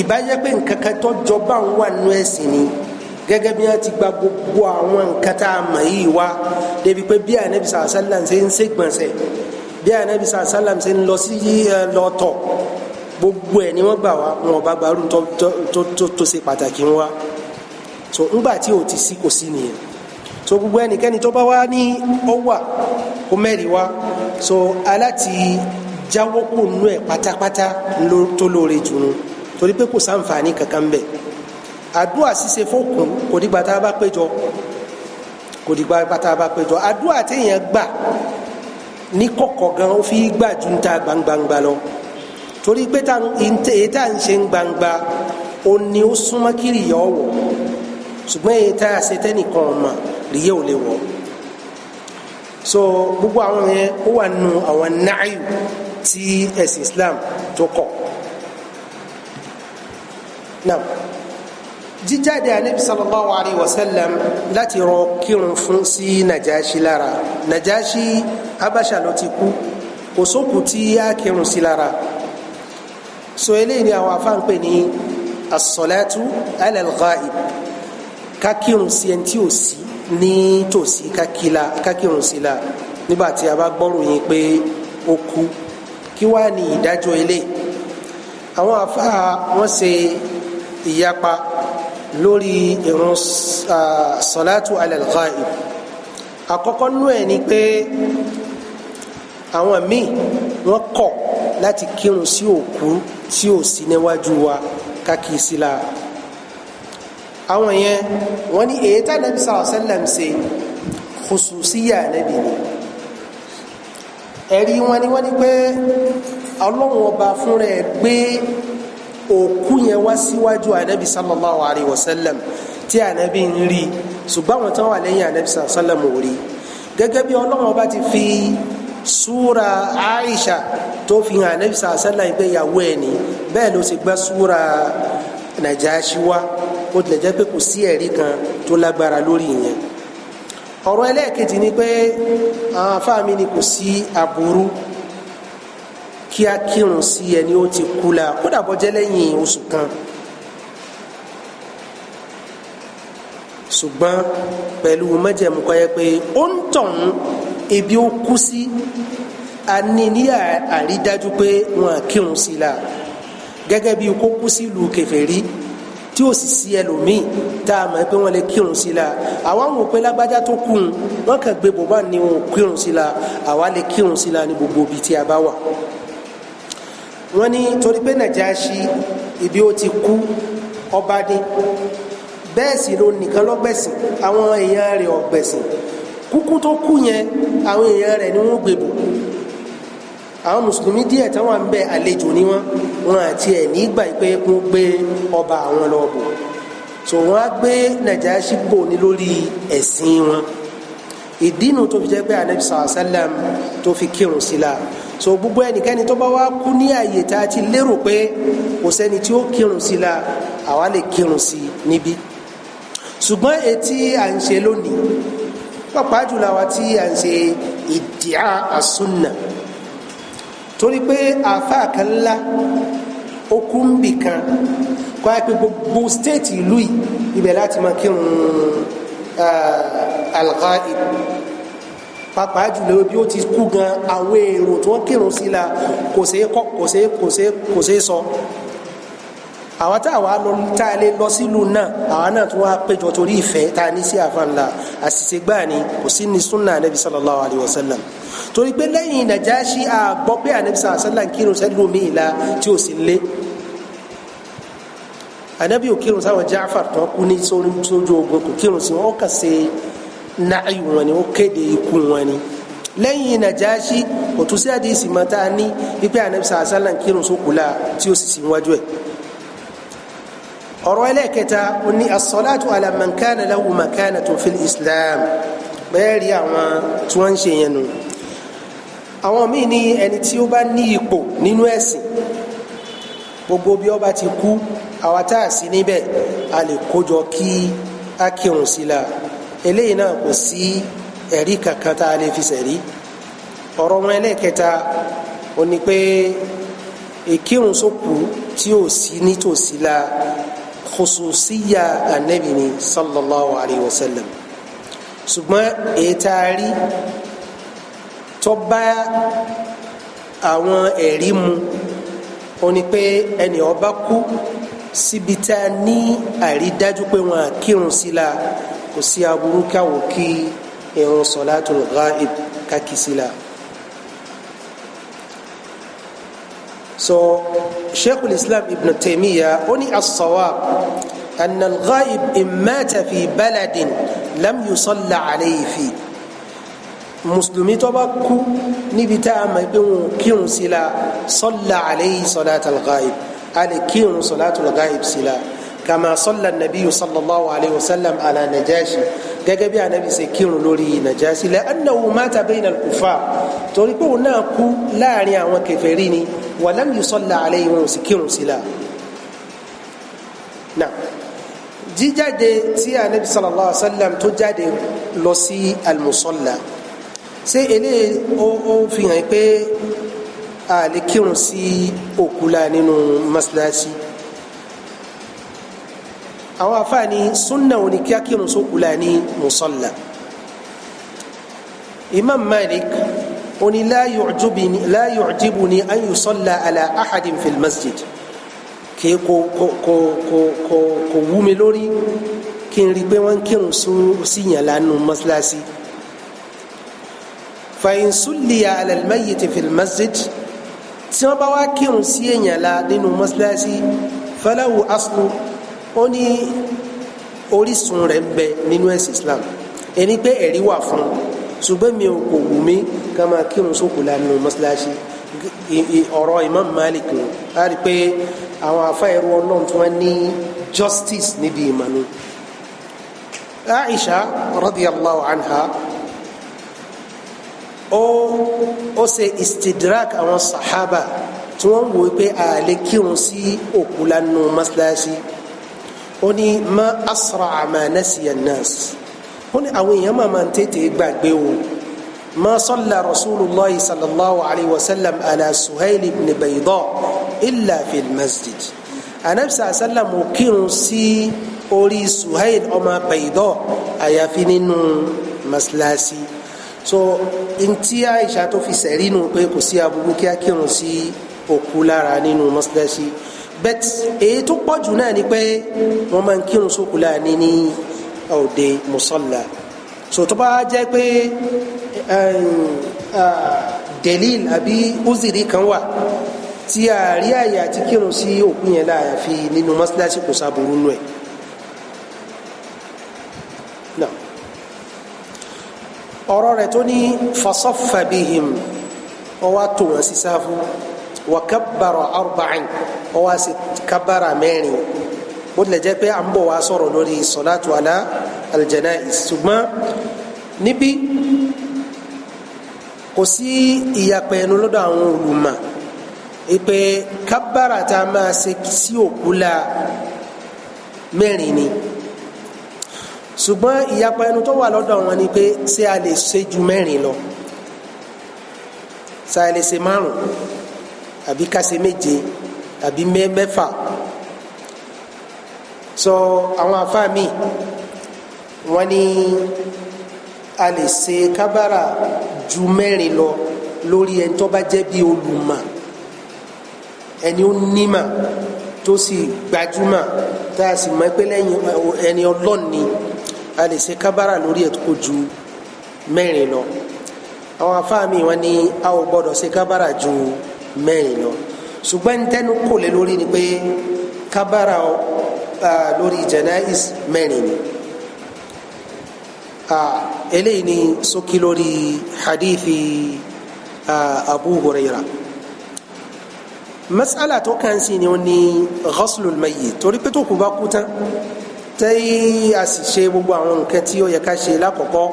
S1: ìbájẹ́ pé nǹkan kan tó jọba ń wà nínú ẹ̀sìn ni gẹ́gẹ́ bí wọ́n ti gba gbogbo àwọn nǹkan tá a mọ̀ yìí wá débi pé bí anabi sàlám ṣe ń ṣègbọ̀nsẹ̀ bí anabi sàlám ṣe ń lọ sí lọ́tọ̀ gbogbo ẹ̀ ni wọ́n gbà wá wọn bá gbarú tó ṣe pàtàkì wá so ńgbà tí o ti sí kò sí nìyẹn so gbogbo ẹnikẹ́ni tó bá wá ní ọwà kó mẹ́rin wá so aláti jáwọ́ kó nú ẹ̀ pátápátá tó lóore jùlọ torí pé kò sáǹfààní kankan bẹ̀ àdúà ṣíṣe fókun kò dìgbà tá a bá péjọ àdúà téèyàn gbà ní kọ̀kọ̀ gan ó fi gbà ju ń ta gbangbangba lọ torí pé èyí tá à ń ṣe ń gbangba ó ní ó súnmọ́ kiri ìyá ọ̀wọ̀ ṣùgbọ́n èyí tá a ṣe tẹ́nìkan ọ̀mà rìyẹ́ ò lè wọ̀ so gbogbo àwọn yẹn ó wà nù àwọn náàyù tí ẹ̀sìn Islam tó kọ̀ náà jíjáde anabi sallallahu alayhi wa sallam láti rọ kírun fún sí Najashi lára Najashi Habasha ló ti kú kò sókù tí a kírun sí lára so eléyìí ni àwọn afáàn pè ní as-salatu ala al-ghaib ká kírun sí ẹni tí ò sí ní tòsí ká kírun sí la nígbà tí a bá gbọ́rò yín pé ó kú kí wá ní ìdájọ́ eléyìí àwọn afáà wọ́n ṣe ìyapa lórí ìrun salatu ala al-ghaib àkọ́kọ́ nú ẹ̀ ni pé àwọn míì wọ́n kọ̀ láti kírun sí òkú tí ò sí níwájú wa káàkiri sí la àwọn yẹn wọ́n ní èyí tá nàbí sallallahu alaihi wasallam ṣe khususiyya nàbí ni ẹ̀rí wọn ni wọ́n ní pé ọlọ́run ọba fúnra ẹ̀ gbé òkú yẹn wá síwájú ànábì sallallahu alaihi wasallam tí ànábì ń rí ṣùgbọ́n àwọn tán wà lẹ́yìn ànábì sallallahu alaihi wasallam ò rí gẹ́gẹ́ bí ọlọ́run ọba ti fi súra Aisha tó fi hàn anabi sàlá ìgbéyàwó ẹ̀ ní bẹ́ẹ̀ ló sì gbé súra Najashi wá ó tilẹ̀ jẹ́ pé kò sí ẹ̀rí kan tó lágbára lórí ìyẹn ọ̀rọ̀ ẹlẹ́ẹ̀kejì ni pé àwọn afáàmì ni kò sí aburú kí a kírun sí ẹni ó ti kú la kódà bó jẹ́ lẹ́yìn oṣù kan ṣùgbọ́n pẹ̀lú májẹ̀mú kó yẹ pé ó ń tọ̀hún ibi ó kú sí a ní àrídájú pé wọn à kírun sí la gẹ́gẹ́ bí kó kú sí ìlú kèfèrí tí ó sì sí ẹlòmíì tá a mọ̀ pé wọ́n lè kírun sí la àwa ń wò pé lágbájá tó kù wọ́n kàn gbé bòbá ni wọn ò kírun sí la àwa lè kírun sí la ní gbogbo ibi tí a bá wà. wọ́n ní torí pé Nàjáṣì ibi ó ti kú ọba ní bẹ́ẹ̀ sì ló nìkan lọ́gbẹ̀sìn àwọn èèyàn rẹ̀ ọ̀gbẹ̀sìn kúkú tó kú yẹn àwọn èèyàn rẹ̀ ni wọ́n gbé bò àwọn mùsùlùmí díẹ̀ tí wọ́n ń bẹ àlejò ni wọ́n àti ẹ̀ nígbà pé kún gbé ọba àwọn lọ bò so wọ́n á gbé Nàjáṣì bò ní lórí ẹ̀sìn wọn ìdínú tó fi jẹ́ pé anabi sàlám tó fi kírun sí la so gbogbo ẹnikẹ́ni tó bá wá kú ní àyè tá a ti lérò pé kò sẹ́ni tí ó kírun sí la àwa lè kírun sí níbí ṣùgbọ́n etí à ń ṣe lónìí pàápàá jùlọ àwa tí à ń ṣe ìdíà àsúnà torí pé àáfàá kan ńlá ó kú ń bì kan kó a pé gbogbo stéètì ìlú yìí ibẹ̀ láti máa kírun al-ghaib pàápàá jùlọ bí ó ti kú gan àwọn èrò tí wọ́n kírun sí la kò ṣeé sọ àwa tá àwa lọ tá a lè lọ sílùú náà àwa náà tún wá péjọ torí ìfẹ́ tá a ní sí àfàǹlà àṣìṣe gbáà ni kò sí ní súnà anabi sallallahu alayhi wa sallam torí pé lẹ́yìn Nàjáṣì a gbọ́ pé anabi sallallahu alayhi wa sallam kírun sẹ́lómìn la tí ò sí lé anabi ò kírun sáwọn Jaafar tó kú ní sójú ogun kò kírun sí wọn ó kà ṣe náàyù wọn ni ó kéde ikú wọn ni lẹ́yìn Nàjáṣì kò tún sí àdìsí mọ́ta ní wípé anabi sallallahu alayhi wa sallam kírun sókùlà tí ó sì sí wájú ẹ̀ ọ̀rọ̀ ẹlẹ́ẹ̀kẹta ó ní as-salatu ala man kana lahu makanatun fil islam bẹ́ẹ̀ rí àwọn tí wọ́n ń ṣe yẹn nù àwọn míì ní ẹni tí ó bá ní ipò nínú ẹ̀sìn gbogbo bí ó bá ti kú àwa tá a sí níbẹ̀ a lè kójọ kí a kírun sí la eléyìí náà kò sí ẹ̀rí kankan tá a lè fi sẹ̀rí ọ̀rọ̀ wọn ẹlẹ́ẹ̀kẹta ó ní pé ìkírun sókù tí ò sí nítòsí la khususiya anabi ni sallallahu alayhi wa sallam ṣùgbọ́n ètàrí tó bá àwọn ẹ̀rí mu ó ní pé ẹni ó bá kú síbi tá a ní àrídájú pé wọn à kírun sí la kò sí aburú káwọ kí ìrun salatul ghaib kákì sí la. So Sheikh al-Islam Ibn Taymiyyah oni as-sawab أن الغائب إن مات في بلد لم يصلى عليه فيه mùsùlùmí tó bá kú níbi tá a mọ̀ pé wọn kírun sí la salla alayhi salatul ghaib a lè kírun salatul ghaib sí la kama salla nabiyu sallallahu alayhi wa sallam ala Najashi gẹ́gẹ́ bí anabi ṣe kírun lórí Najashi la annahu mata bayna al-kuffar torí pé òun náà kú láàrin àwọn kèfèrí ni wa lam yusalla alayhi wọn ò sì kírun sí la. jíjáde tí anabi sallallahu alayhi wa sallam tó jáde lọ sí al-musalla ṣé eléyìí ó fi hàn pé a lè kírun sí òkú la nínú masalasi àwọn afáàní sunna òní kí a kírun sókú la ní musalla imam malik òní la yu'jibuni an yusalla ala ahadin fil masjid kí kò wú mi lórí kí n rí pé wọ́n kírun sí yàn lánàá masalasi. فإن صلي على الميت في المسجد tí wọ́n bá wá kírun sí èèyàn la nínú mọ́sálásí falahu aslu ó ní orísun rẹ̀ ń bẹ nínú ẹ̀sìn Islam ẹni pé ẹ̀rí wà fún ṣùgbọ́n mi ò kò wù mí ká máa kírun sókù la nínú mọ́sálásí ọ̀rọ̀ Imam Malik ni a rí pé àwọn afáìrú ọlọ́run tí wọ́n ní justice níbi ìmọ̀nù Aisha radiyallahu anha ó ṣe istidrak àwọn sahaba tí wọ́n wò pé a lè kírun sí òkú lánàá masalasi ó ní ma asra ma nasiya nas ó ní àwọn èèyàn máa ń tètè gbàgbé o ma salla rasulullah sallallahu alayhi wa sallam ala suhail ibn bayda illa fil masjid anabi sallam ó kírun sí orí suhail ọmọ bayda àyàfi nínú maslasi so ntí Aisha tó fi sẹ̀rí nù pé kò sí aburú kí a kírun sí òkú lára nínú maslasi bet èyí tó pọ̀jù náà ni pé wọ́n máa ń kírun sókú lára ní òde musalla so tó bá jẹ́ pé delil àbí uziri kan wà tí a rí àyè àti kírun sí òkú yẹn láàyàfi nínú maslasi kò sáburú nù ẹ̀. ọ̀rọ̀ rẹ̀ tó ní fasaffa bihim ó wá tò wọ́n sí sáfù wa kabbara arba'in ó wá sí kabbara mẹ́rin bó tilẹ̀ jẹ́ pé à ń bọ̀ wá sọ̀rọ̀ lórí salatu ala aljanais ṣùgbọ́n níbí kò sí ìyapẹ̀ ẹnu lọ́dọ̀ àwọn olùmọ̀ ìpè kabbara tá a máa ṣe sí òkú la mẹ́rin ni ṣùgbọ́n ìyapa ẹnu tó wà lọ́dọ̀ wọn ni pé ṣé a lè ṣe ju mẹ́rin lọ ṣé a lè ṣe márùn àbí ká ṣe méje àbí mẹ́fà so àwọn afáàmì wọn ni a lè ṣe kábàrà ju mẹ́rin lọ lórí ẹni tó bá jẹ́ bí olùmọ̀ ẹni ó nímọ̀ tó sì gbajúmọ̀ tá a sì mọ̀ pé lẹ́yìn ẹni ọlọ́ọ̀ni a lè ṣe kábàrà lórí ẹ̀ tó ju mẹ́rin lọ àwọn afáàmì wọn ni a ò gbọdọ̀ ṣe kábàrà ju mẹ́rin lọ ṣùgbọ́n tẹnu kò lè lórí ni pé kábàrà lórí janais mẹ́rin ni eléyìí ni ṣókí lórí hadithi Abu Hurairah mas'ala tó kàn sí ni ó ní ghaslul mayyit torí pé tó kù bá kú tán tẹ́yí a sì ṣe gbogbo àwọn nǹkan tí ó yẹ ká ṣe lákọ̀ọ́kọ́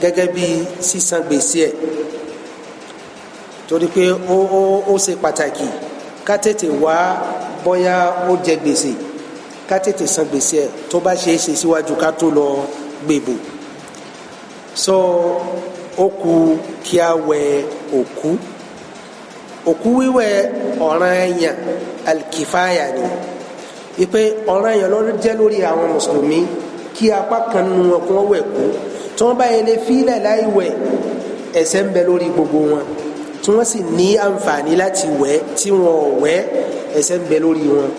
S1: gẹ́gẹ́ bí sísan gbèsè ẹ̀ torí pé ó ṣe pàtàkì ká tètè wá bóyá ó jẹ gbèsè ká tètè san gbèsè ẹ̀ tó bá ṣe é ṣe síwájú ká tó lọ gbèbò so ó kù kí a wẹ òkú wíwẹ̀ ọ̀ranyàn alkifaya ni ipe ọ̀ranyàn lọ́dún jẹ́ lórí àwọn mùsùlùmí kí apá kan nu wọn kún wẹ̀ kú tí wọ́n bá yẹn lè fílẹ̀ láì wẹ̀ ẹ̀ṣẹ̀ ń bẹ lórí gbogbo wọn tí wọ́n sì ní àǹfààní láti wẹ̀ tí wọn ò wẹ̀ ẹ̀ṣẹ̀ ń bẹ lórí wọn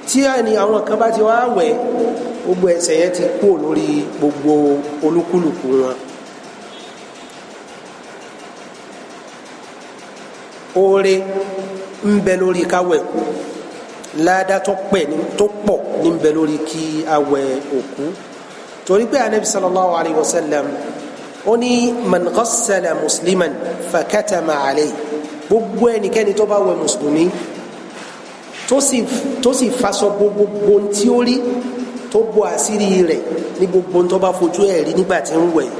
S1: tí àwọn kan bá ti wá wẹ̀ gbogbo ẹ̀ṣẹ̀ yẹn ti kú lórí gbogbo olúkúlùkù wọn. oore ń bẹ lórí káwẹ̀ kú láàdá tó pọ̀ ní ń bẹ lórí kí a wẹ̀ òkú torí pé anabi sallallahu alayhi wa sallam ó ní man ghassala musliman fakatama alayhi gbogbo ẹnikẹ́ni tó bá wẹ̀ mùsùlùmí tó sì faṣọ gbogbo tí ó rí tó bo àṣírí rẹ̀ ní gbogbo tó bá fojú ẹ̀ rí nígbà tí ń wẹ̀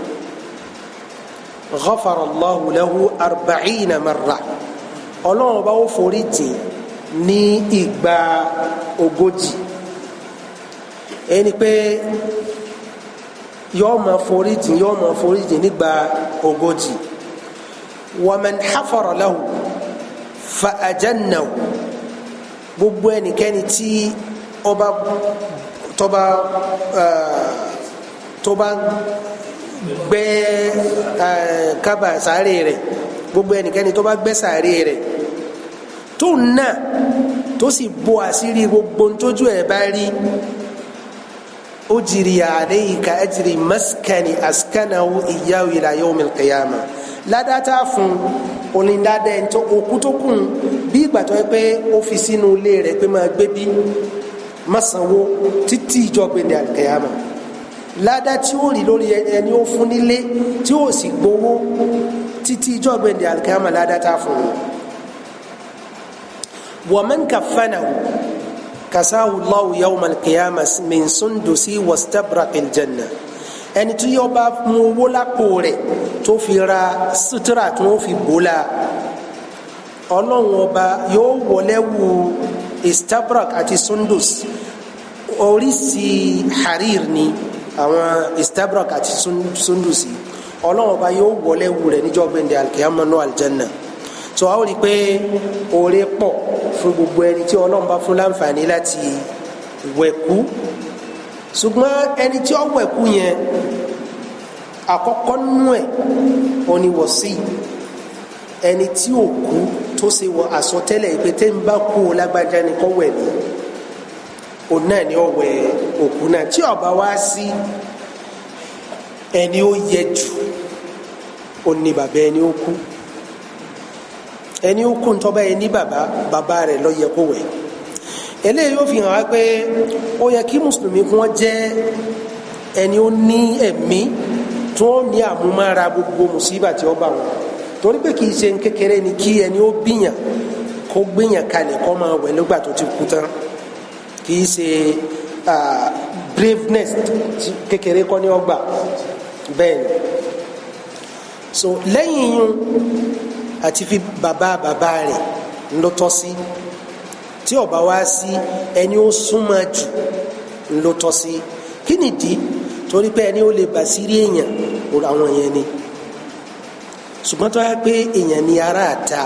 S1: ghafara Allahu lahu 40 marra ọlọ́run bá ó forí jì ní ìgbà 40 ẹni pé yóò máa forí jì nígbà 40 wa man hafara lahu fa ajannahu gbogbo ẹnikẹ́ni tí tó bá gbẹ́ kábà sáré rẹ̀ gbogbo ẹnikẹ́ni tó bá gbẹ́ sáré rẹ̀ tó nà tó sì bo àṣírí gbogbo ntójú ẹ̀ bá rí ujri alayhi ka ajri maskani askanahu iyyahu ila yawmil qiyamah ládàtà fún onídàádá ẹni tó òkú tó kùn bí ìgbà tó yẹ pé ó fi sínú ilé rẹ̀ pé máa gbé bí má sanwó títí ìjọ gbèndé al-qiyamah ládà tí ó rí lórí ẹni ó fún nílé tí ó sì gbowó títí ìjọ gbèndé al-qiyamah ládà tá fún un. wa man kaffanahu kasahu Allahu yawma al-qiyamah min sundusi wastabraqil jannah ẹni tí yóò bá mú owó lápò rẹ̀ tó fi ra sutura tó fi bòlá ọlọ́run ọba yóò wọlé wu istabrak àti sundus oríṣi harir ni àwọn istabrak àti sundusi ọlọ́run ọba yóò wọlé wù rẹ̀ níjọ́ gbẹ̀ndẹ̀ alkiyama ní aljanna so a ó rí i pé oore pọ̀ fún gbogbo ẹni tí ọlọ́run bá fún láǹfààní láti wẹ̀kú ṣùgbọ́n ẹni tí ó wẹ̀kú yẹn àkọ́kọ́ nú ẹ̀ oníwọ̀sí ẹni tí ò kú tó ṣe wọ àsọtẹ́lẹ̀ ìpè tẹ́ ń bá kú lágbájá ni kọ́ wẹ̀ mí òun náà ni ó wẹ̀ òkú náà tí ó bá wá sí ẹni ó yẹ jù òun ni bàbá ẹni ó kú ẹni ó kú ntọ́ba ẹni bàbá rẹ̀ ló yẹ kó wẹ̀ eléyìí yóò fi hàn wá pé ó yẹ kí mùsùlùmí kí wọ́n jẹ́ ẹni ó ní ẹ̀mí tí wọ́n ní àmúmára gbogbo mùsíbà tí ó bá wọn torí pé kì í ṣe kékeré ni kí ẹni ó bíyàn kó gbéyàn kalẹ̀ kó máa wẹ̀ lọ́gbà tó ti kú tán kì í ṣe braveness kékeré kọ́ ni ó gbà bẹ́ẹ̀ ni so lẹ́yìn yún àti fi bàbá rẹ̀ ló tọ́ sí tí ó bá wá sí ẹni ó súnmọ́ jù ló tọ́ sí kí nìdí torí pé ẹni ó lè bàṣírí èèyàn àwọn yẹn ni ṣùgbọ́n tó yẹ pé èèyàn ní ara àta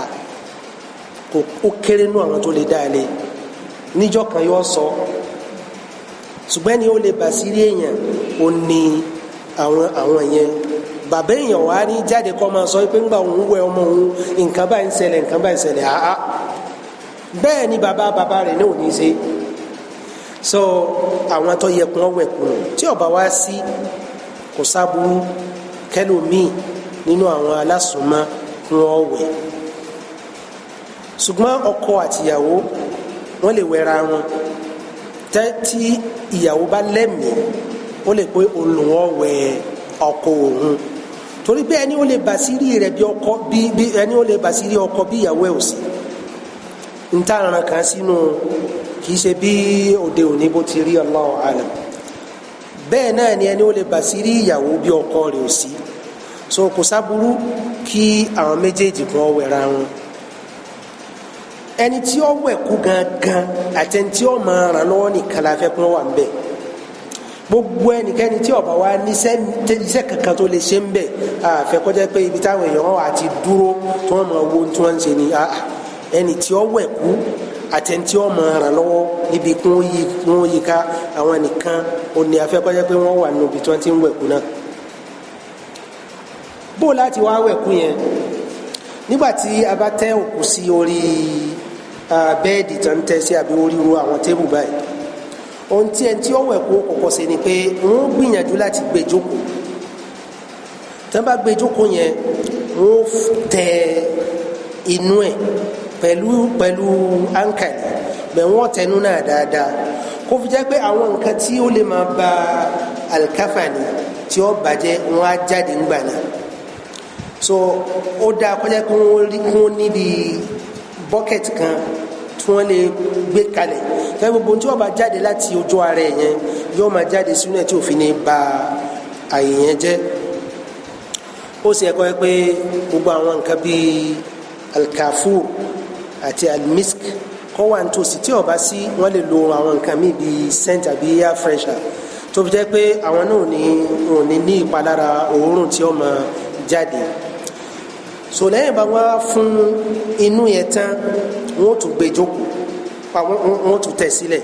S1: kò ó kéré nú àwọn tó lè dá lé níjọ́ kan yóò sọ ṣùgbọ́n ẹni ó lè bàṣírí èèyàn ó ní àwọn yẹn bàbá èèyàn wá ní jáde kọ́ máa sọ pé ńgbà òun wẹ ọmọ òun nǹkan bá ń ṣẹlẹ̀ àá bẹ́ẹ̀ ni bàbá rẹ̀ náà ò ní ṣe so àwọn tó yẹ kún ọwẹ kún tí ó bá wá sí kò sábúrú kẹlòmíì nínú àwọn alásùnmọ́ kún ọwẹ ṣùgbọ́n ọkọ àtìyàwó wọ́n lè wẹra wọn tí ìyàwó bá lẹ́mìí ó lè pé olùwọ́ wẹ ọkọ òun torí pé ẹni ó lè bàṣírí rẹ̀ bí ọkọ bí ẹni ó lè bàṣírí ọkọ bí ìyàwó ẹ̀ ò sí ntàràn kan sínú kì í ṣe bí òde òní bó ti rí Allahu alam bẹ́ẹ̀ náà ni ẹni ó lè bàṣírí ìyàwó bí ọkọ rẹ̀ ò sí so kò sábúrú kí àwọn méjèèjì kan wẹ̀ra wọn ẹni tí ó wẹ̀kú gangan àti ẹni tí ó máa ràn lọ́wọ́ nìkan la fẹ́ kún wà ń bẹ̀ gbogbo ẹnikẹ́ni tí ó bá wá níṣẹ́ kankan tó lè ṣe ń bẹ̀ àfẹ́kọ́jẹ́ pé ibi táwọn èèyàn wà ti dúró tí wọ́n máa wo tí wọ́n ń ṣe ni ẹni tí ó wẹ̀kú àtẹ̀ntí ó máa ràn lọ́wọ́ níbi kí wọ́n yí ká àwọn nìkan ò ní afẹ́kọ́jẹ́ pé wọ́n wà níbi tí wọ́n ti ń wẹ̀kú náà bó láti wá wẹ̀kú yẹn nígbà tí a bá tẹ́ òkú sí orí bẹ́ẹ̀dì tó ń tẹ́ sí àbí orí ru àwọn tébù báyìí ohun tí ẹni tí ó wẹ̀kú kọ́kọ́ ṣe ni pé wọ́n gbìyànjú láti gbé jókòó tí wọ́n bá gbé jókòó yẹn wọ́n tẹ inú ẹ̀ pẹ̀lú ankali bẹ̀ wọ́n tẹnu náà dáadáa kó fi jẹ́ pé àwọn nǹkan tí ó lè máa ba alikafani tí ó bàjẹ́ wọn á jáde ńgbà náà so ó dáa kọjá pé wọ́n níbi bọ́kẹ̀tì kan tí wọ́n lè gbé kalẹ̀ fẹ́ gbogbo tí wọ́n bá jáde láti ojú ara ẹ̀ yẹn yóò máa jáde sínú ẹ̀ tí òfin ní ba àyè yẹn jẹ́ ó sì ẹ̀kọ́ pé gbogbo àwọn nǹkan bíi alkafur àti almisk kọ́ wà nítòsí tí ó bá sí wọ́n lè lo àwọn nǹkan míì bíi scent àbí air freshener tó fi jẹ́ pé àwọn náà ò ní ìpalára òórùn tí ó máa jáde so lẹ́yìn bá wá fún inú yẹn tán wọ́n tún gbé jókòó wọ́n tún tẹ̀ sílẹ̀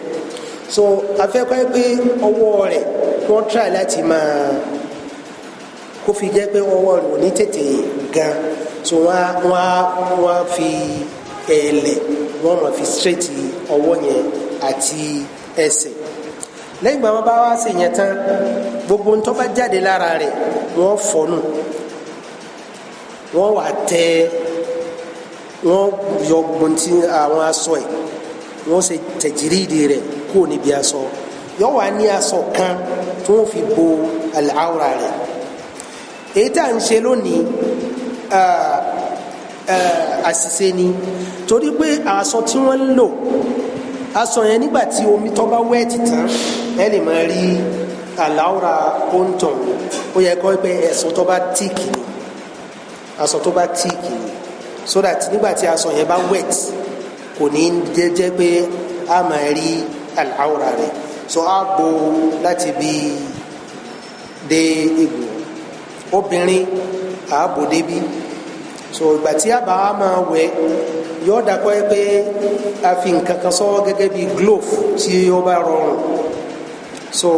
S1: so afẹ́kọ́ pé ọwọ́ rẹ̀ wọ́n try láti máa kó fi jẹ́ pé ọwọ́ rẹ̀ ò ní tètè gan so wọ́n á fi ẹ̀ẹ̀lẹ̀ wọ́n máa fi straight ọwọ́ yẹn àti ẹsẹ̀ lẹ́yìn ìgbà wọn bá wá sí yẹn tán gbogbo ń tó bá jáde lára rẹ̀ wọ́n fọnù wọ́n wà tẹ wọ́n yọ gbọ̀ntì àwọn aṣọ ẹ̀ wọ́n ṣe tẹ̀jìrìdì rẹ̀ kúrò níbi aṣọ yọ wà ní aṣọ kan tí wọ́n fi bo àlàáwòrán rẹ̀ èyí tá à ń ṣe lónìí àṣìṣe ni torí pé aṣọ tí wọ́n ń lò aṣọ yẹn nígbà tí omi tó bá wẹ́ẹ̀tì tán ẹ lè máa rí àlàáwòrán òǹtàn ó yẹ kó pé ẹ̀sùn tó bá tíìkì ni aṣọ tó bá tíìkì ni so that nígbà tí aṣọ yẹn bá wet kò ní jẹ́ pé a máa rí àlàáwòrán rẹ̀ so a bò láti bí dé egbò obìnrin ààbò débi so ìgbà tí a bá máa wẹ̀ yóò dàpọ̀ pé a fi nǹkan kan sọ gẹ́gẹ́ bí glove tí ó bá rọrùn so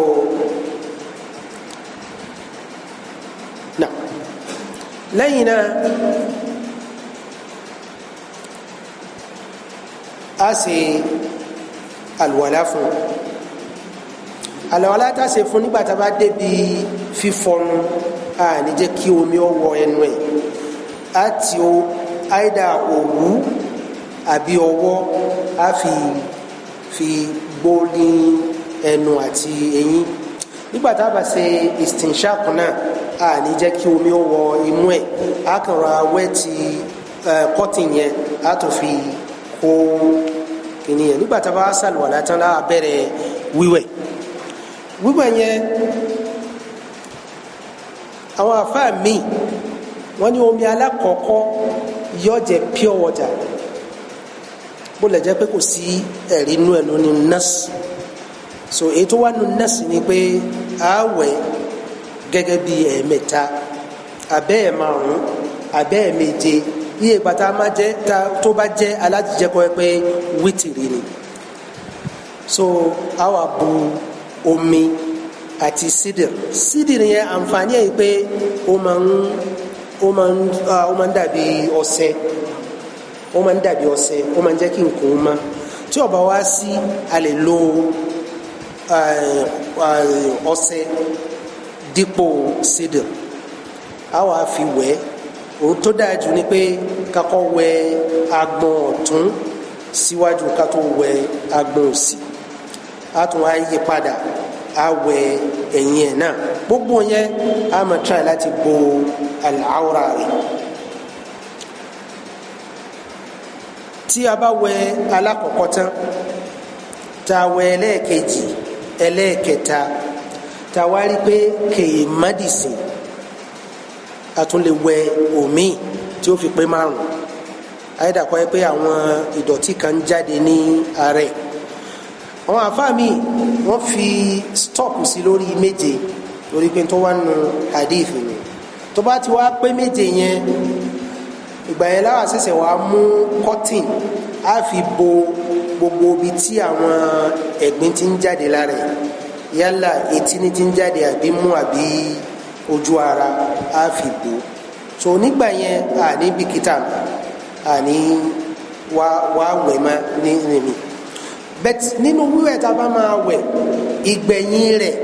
S1: lẹ́yìn náà a ṣe àlùwàlá fún àlùwàlá tá a ṣe fún nígbà tá a bá débi fífọnu a ní jẹ́ kí omi ó wọ ẹnu ẹ̀ a ti o àìdá òwú àbí ọwọ́ a fi gbó ní ẹnu àti eyín nígbà tá a bá ṣe istinshaq náà a ní jẹ́ kí omi ó wọ imú ẹ̀ a kàn ra wẹ́ẹ̀tì cotton yẹn a tó fi kó kìnìún yẹn nígbà tá a bá ṣàlùwàlá tán láà bẹ̀rẹ̀ wíwẹ̀ yẹn àwọn àfáà míì wọ́n ní omi alákọ̀ọ́kọ́ yóò jẹ́ pure water bó lè jẹ́ pé kò sí ẹ̀rí inú ẹ̀ lónìí nọ́ọ̀sì so èyí tó wà nù nọ́ọ̀sì ni pé a wẹ̀ gẹ́gẹ́ bí ẹ̀ẹ̀mẹ́ta abẹ́ ẹ̀ márùn-ún abẹ́ ẹ̀ méje iye ìgbà tá a máa jẹ́ tó bá jẹ́ alájẹjẹkọ ẹ pé wítìrì ni so a wà bu omi àti sídìrì yẹn àǹfààní ẹ̀ pé ó máa ń dàbí ọṣẹ ó máa ń jẹ́ kí nǹkan ó má tí ó bá wá sí a lè lo ọṣẹ dípò sídìrì a wà fi wẹ̀ òun tó dáa jù ni pé kakọ́ wẹ̀ agbọ̀n ọ̀tún síwájú ká tó wẹ̀ agbọ̀n òsì a tún wá yí padà a wẹ̀ ẹ̀yìn ẹ̀ náà gbogbo yẹn a máa try láti bo al-awra rẹ̀ tí a bá wẹ̀ alákọ̀ọ́kọ́ tán tá a wẹ̀ ẹlẹ́ẹ̀kejì ẹlẹ́ẹ̀kẹta tá a wá rí pé kèé mádìsìn a tún lè wẹ̀ omi tí ó fi pé márùn ayédàkọ́ yẹ pé àwọn ìdọ̀tí kan jáde ní ara ẹ̀ àwọn àfáà mi wọ́n fi stop sí lórí méje lórí pé tó wà nù hadith ni tó bá ti wá pé méje yẹn ìgbà yẹn láwa ṣẹ̀ṣẹ̀ wá mú cotton á fi bo gbogbo ibi tí àwọn ẹ̀gbin ti ń jáde lára ẹ̀ yálà etí ni ti ń jáde àbí mú àbí ojú ara á fi bò so nígbà yẹn àní bìkítà àní wá wẹ̀ má ní nìmi bẹ́t nínú wíwẹ̀ tá a bá máa wẹ̀ ìgbẹ̀yìn rẹ̀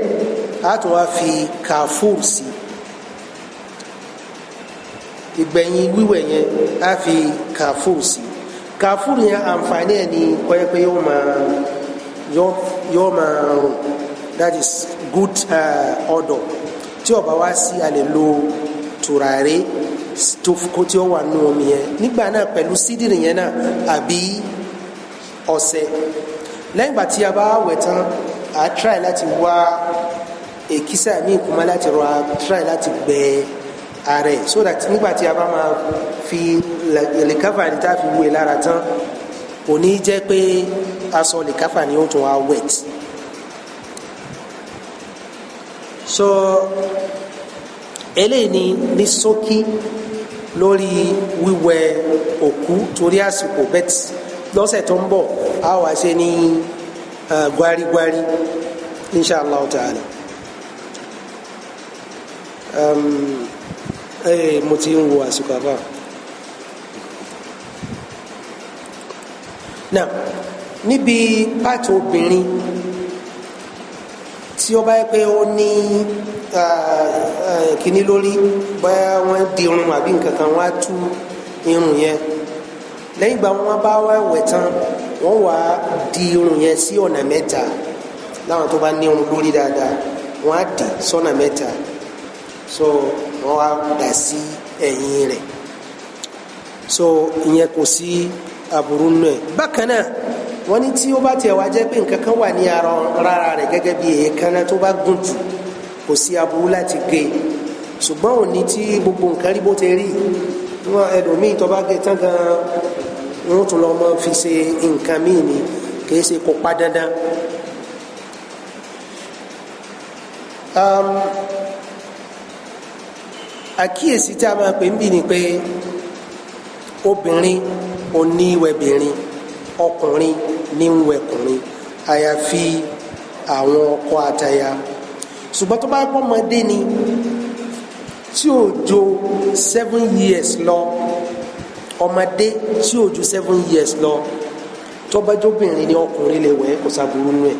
S1: á tún wá fi kàfúr sí ìgbẹ̀yìn wíwẹ̀ yẹn á fi kàfúr sí kàfúr yẹn àǹfààní ẹ̀ ní kọ́yẹ́ pé yóò máa rùn that is good odor tí ó bá wá sí a lè lo tùràrí tí ó wà nù omi yẹn nígbà náà pẹ̀lú sídìrì yẹn náà àbí ọṣẹ lẹ́yìn ìgbà tí a bá wẹ̀ tán a try láti wá èkísà míì kúmá láti rọ a try láti gbẹ ara ẹ̀ so that nígbà tí a bá máa fi lèkáfà ní tá a fi wé lára tán kò ní jẹ́ pé aṣọ lèkáfà ni ó tún wá wet so eléyìí ni ní ṣókí lórí wíwẹ̀ òkú torí àsìkò bẹ́ẹ̀ lọ́sẹ̀ tó ń bọ̀ a wá ṣe ní gwari inshallah ta'ala mo ti ń wo àsìkò àbá náà níbi pàtó obìnrin tí ó bá yẹ pé ó ní kíní lórí bóyá wọ́n di irun àbí nǹkan kan wọ́n á tú irun yẹn lẹ́yìn ìgbà wọn bá wá wẹ̀ tán wọ́n wá di irun yẹn sí ọ̀nà mẹ́ta láwọn tó bá ní irun lórí dáadáa wọ́n á dì sọ́nà mẹ́ta so wọ́n wá dà sí ẹ̀yìn rẹ̀ so ìyẹn kò sí aburú nù ẹ̀ bákan náà wọ́n ní tí ó bá tiẹ̀ wá jẹ́ pé nǹkan kan wà ní ara rẹ̀ gẹ́gẹ́ bí èékánná tó bá gùn jù kò sí aburú láti gé ṣùgbọ́n òní tí gbogbo nǹkan rí bó ti rí wọn ẹlòmíì tó bá gé tán gan wọn tún lọ mọ fi ṣe nǹkan míì ni kì í ṣe kó pa dandan àkíyèsí tí a máa pè ń bì ní pé obìnrin oníwẹ̀bìnrin ọkùnrin ní ń wẹ̀kùnrin àyàfi àwọn ọkọ àtaya ṣùgbọ́n tó bá pọ́ ọmọdé ni tí ò ju 7 years lọ ọmọdé tí ò ju 7 years lọ tó bá jóbìnrin ni ọkùnrin lè wẹ̀ kò sábúrú nù ẹ̀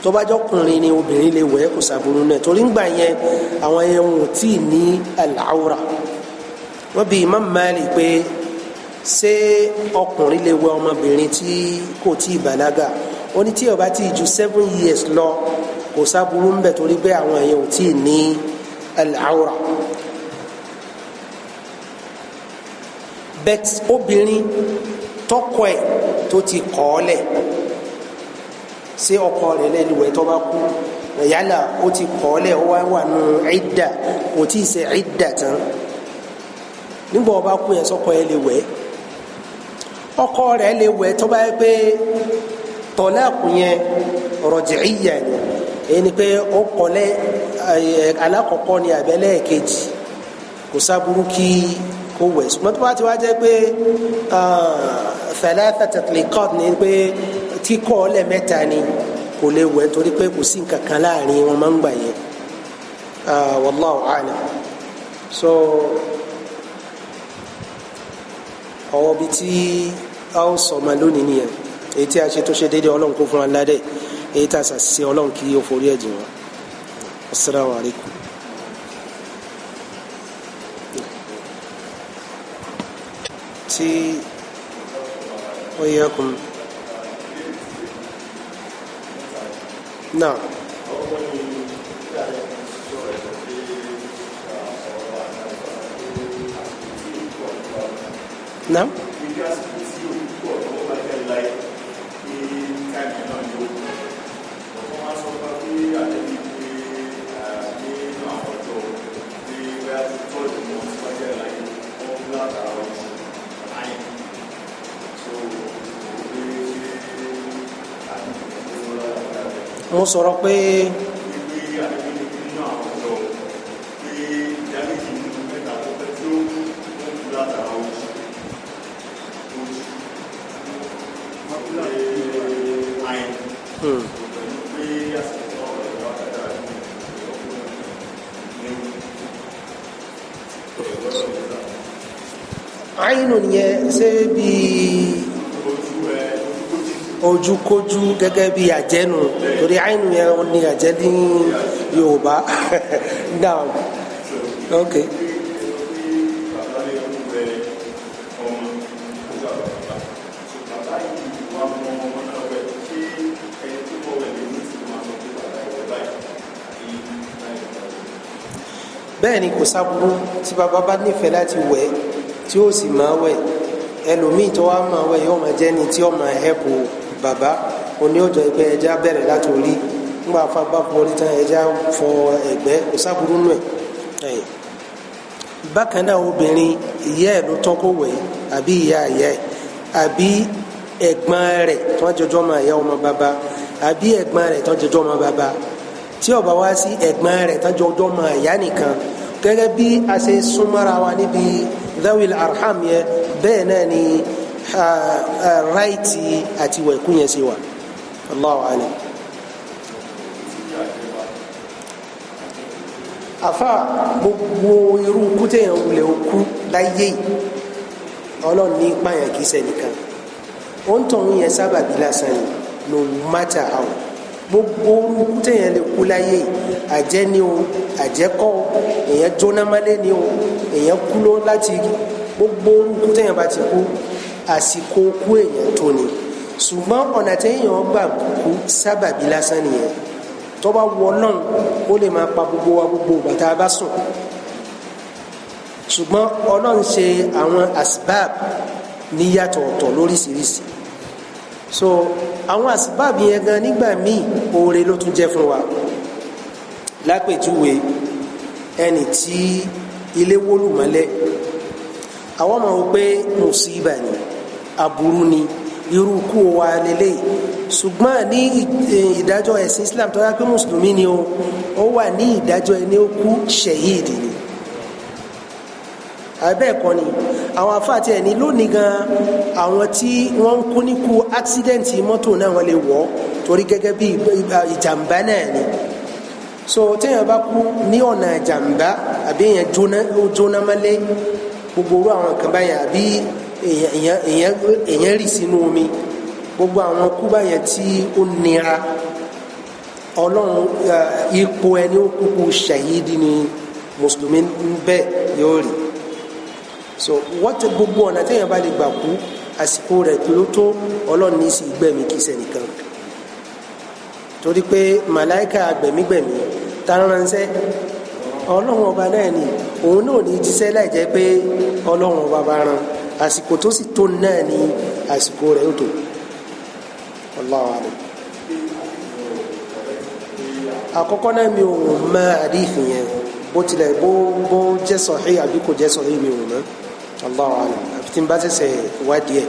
S1: tó bá jọkùnrin ni obìnrin lè wẹ̀ kò sábúrú nù ẹ̀ torí ń gbà yẹn àwọn yẹn wọn ò tí ì ní al-awra wọ́n bi Imam Malik pé ṣé ọkùnrin lè wẹ̀ ọmọbìnrin tí kò tí ì bàlágà ó ní tí ó bá tí ì ju 7 years lọ kò sábúrú ń bẹ̀ torí pé àwọn yẹn ò tí ì ní al-awra. bet obìnrin tọkọ ẹ̀ tó ti kọ̀ ọ́ lẹ̀ ṣé ọkọ rẹ̀ lẹ́nu wẹ̀ tó bá kú yálà ó ti kọ̀ ọ́ lẹ̀ ó wà nù ìdà kò tí ì ṣe ìdà tán nígbà ó bá kú yẹn sọ́kọ ẹ̀ lè wẹ̀ ọkọ rẹ̀ lè wẹ̀ tó bá yẹ pé tọ́láàkù yẹn rọ̀jìíyà ni èyí ni pé ó kọ̀lẹ́ alákọ̀ọ́kọ́ ni àbẹ́lẹ́ kejì kò sábúrú kí kó wẹ̀ ṣùgbọ́n tó bá ti wá jẹ́ pé thalatha tatliqat ni pé kíkọ́ lẹ́mẹ́ta ni kò lè wẹ̀ torí pé kò sí nǹkan kan láàrin wọn máa ń gbà yẹn wallahu a'lam so ọwọ́ bíi tí a ó sọ ma lónìí nìyẹn èyí tí a ṣe tó ṣe déédéé ọlọ́run kó fún wa ládẹ́ èyí tá a ṣàṣìṣe ọlọ́run kí ó forí ẹ̀jìn wa assalamu alaikum. tí ó yẹ kún náà. Naam. Mo sọ̀rọ̀ pé àyínú nìyẹn ṣé bí ojúkójú gẹ́gẹ́ bí àjẹnu torí àyínú yẹn wọn ní àjẹ ní Yorùbá náà ok. bẹ́ẹ̀ ni kò sábúrú tí bàbá bá nífẹ̀ẹ́ láti wẹ̀ tí ó sì máa wẹ̀ ẹlòmíì tó wá máa wẹ̀ yóò máa jẹ́ ni tí ó máa hẹ́pù bàbá oní ọjọ́ ẹgbẹ́ ẹja bẹ̀rẹ̀ láti orí nígbà bá forí tán ẹja fọ ẹ̀gbẹ́ kò sábúrú nù ẹ̀. bákan náà obìnrin ìyá ẹ̀ ló tọ́ kó wẹ̀ àbí ìyá ẹ̀ àbí ẹ̀gbọ́n rẹ̀ tó ń jọjọ́ máa yá ọmọ bàbá àbí ẹ̀gbọ́n rẹ̀ tó ń jọjọ́ máa bàbá tí ó bá wá sí ẹ̀gbọ́n rẹ̀ tó ń jọjọ́ máa yá nìkan gẹ́gẹ́ bí a ṣe súnmọ́ra wa níbi dhawil arham yẹn bẹ́ẹ̀ náà ni ráìtì àti wẹ̀kú yẹn ṣe wà Allahu alam. àfa gbogbo irú kútẹ̀yàn wulẹ̀ okú láyé ọlọ́run ní pààyàn kìí ṣẹnìkan ó ń tọ̀hún yẹn sábàbí lásán ni no matter how gbogbo orú kútẹ̀yàn lè kú láyé àjẹ́ ni o àjẹ́kọ́ èèyàn jóná mọ́lé ni o èèyàn kú ló láti gbogbo orú kútẹ̀yàn bá ti kú àsìkò kú èèyàn tó ni ṣùgbọ́n ọ̀nà téèyàn gbà kú sábàbí lásán nìyẹn tó bá wọ náà ó lè máa pa gbogbo wa gbogbo bàtà bá sùn ṣùgbọ́n ọlọ́run ṣe àwọn asbab níyàtọ̀ ọ̀tọ̀ lóríṣiríṣi so àwọn asbab yẹn gan nígbà míì oore ló tún jẹ́ fún wa lápèjúwe ẹni tí ilé wólù mọ́lẹ̀ àwọn ọmọ wò pé mùsíbà ni aburú ni irú kú wa lélẹ̀ ṣùgbọ́n ní ìdájọ́ ẹ̀sìn Islam tó yá pé mùsùlùmí ni ó wà ní ìdájọ́ ẹni ó kú ṣẹ̀yíìdì ni àbẹ́ẹ̀kọ́ ni àwọn afáàtì ẹni lónìí gan àwọn tí wọ́n ń kú níkú accident mọ́tò náà wọ́n lè wọ̀ torí gẹ́gẹ́ bí ìjàmbá náà ni so téèyàn bá kú ní ọ̀nà ìjàmbá àbí èèyàn jóná mọ́lé gbogbo orú àwọn kan báyẹn àbí èèyàn rì sínú omi gbogbo àwọn kú báyẹn tí ó nira ọlọ́run ipò ẹni ó kúkú ṣàyídì ni mùsùlùmí bẹ́ẹ̀ yóò rí so wọ́n ti gbogbo ọ̀nà téèyàn bá lè gbà kú àsìkò rẹ̀ tó ló tó ọlọ́run ní sí gbẹ̀mí kìí sẹ́nìkan torí pé màláìka gbẹ̀mígbẹ̀mí tá ń ránṣẹ́ ọlọ́run ọba náà ni òun náà ní jíṣẹ́ láì jẹ́ pé ọlọ́run ọba bá rán àsìkò tó sì tó náà ní àsìkò rẹ̀ ó tó Allahu alam. àkọ́kọ́ náà mi ò mọ àdìfì yẹn bó tilẹ̀ bó jẹ́ sahih àbí kò jẹ́ sahih mi ò mọ̀ Allahu alam àfi tí n bá ṣẹ̀ṣẹ̀ wádìí ẹ̀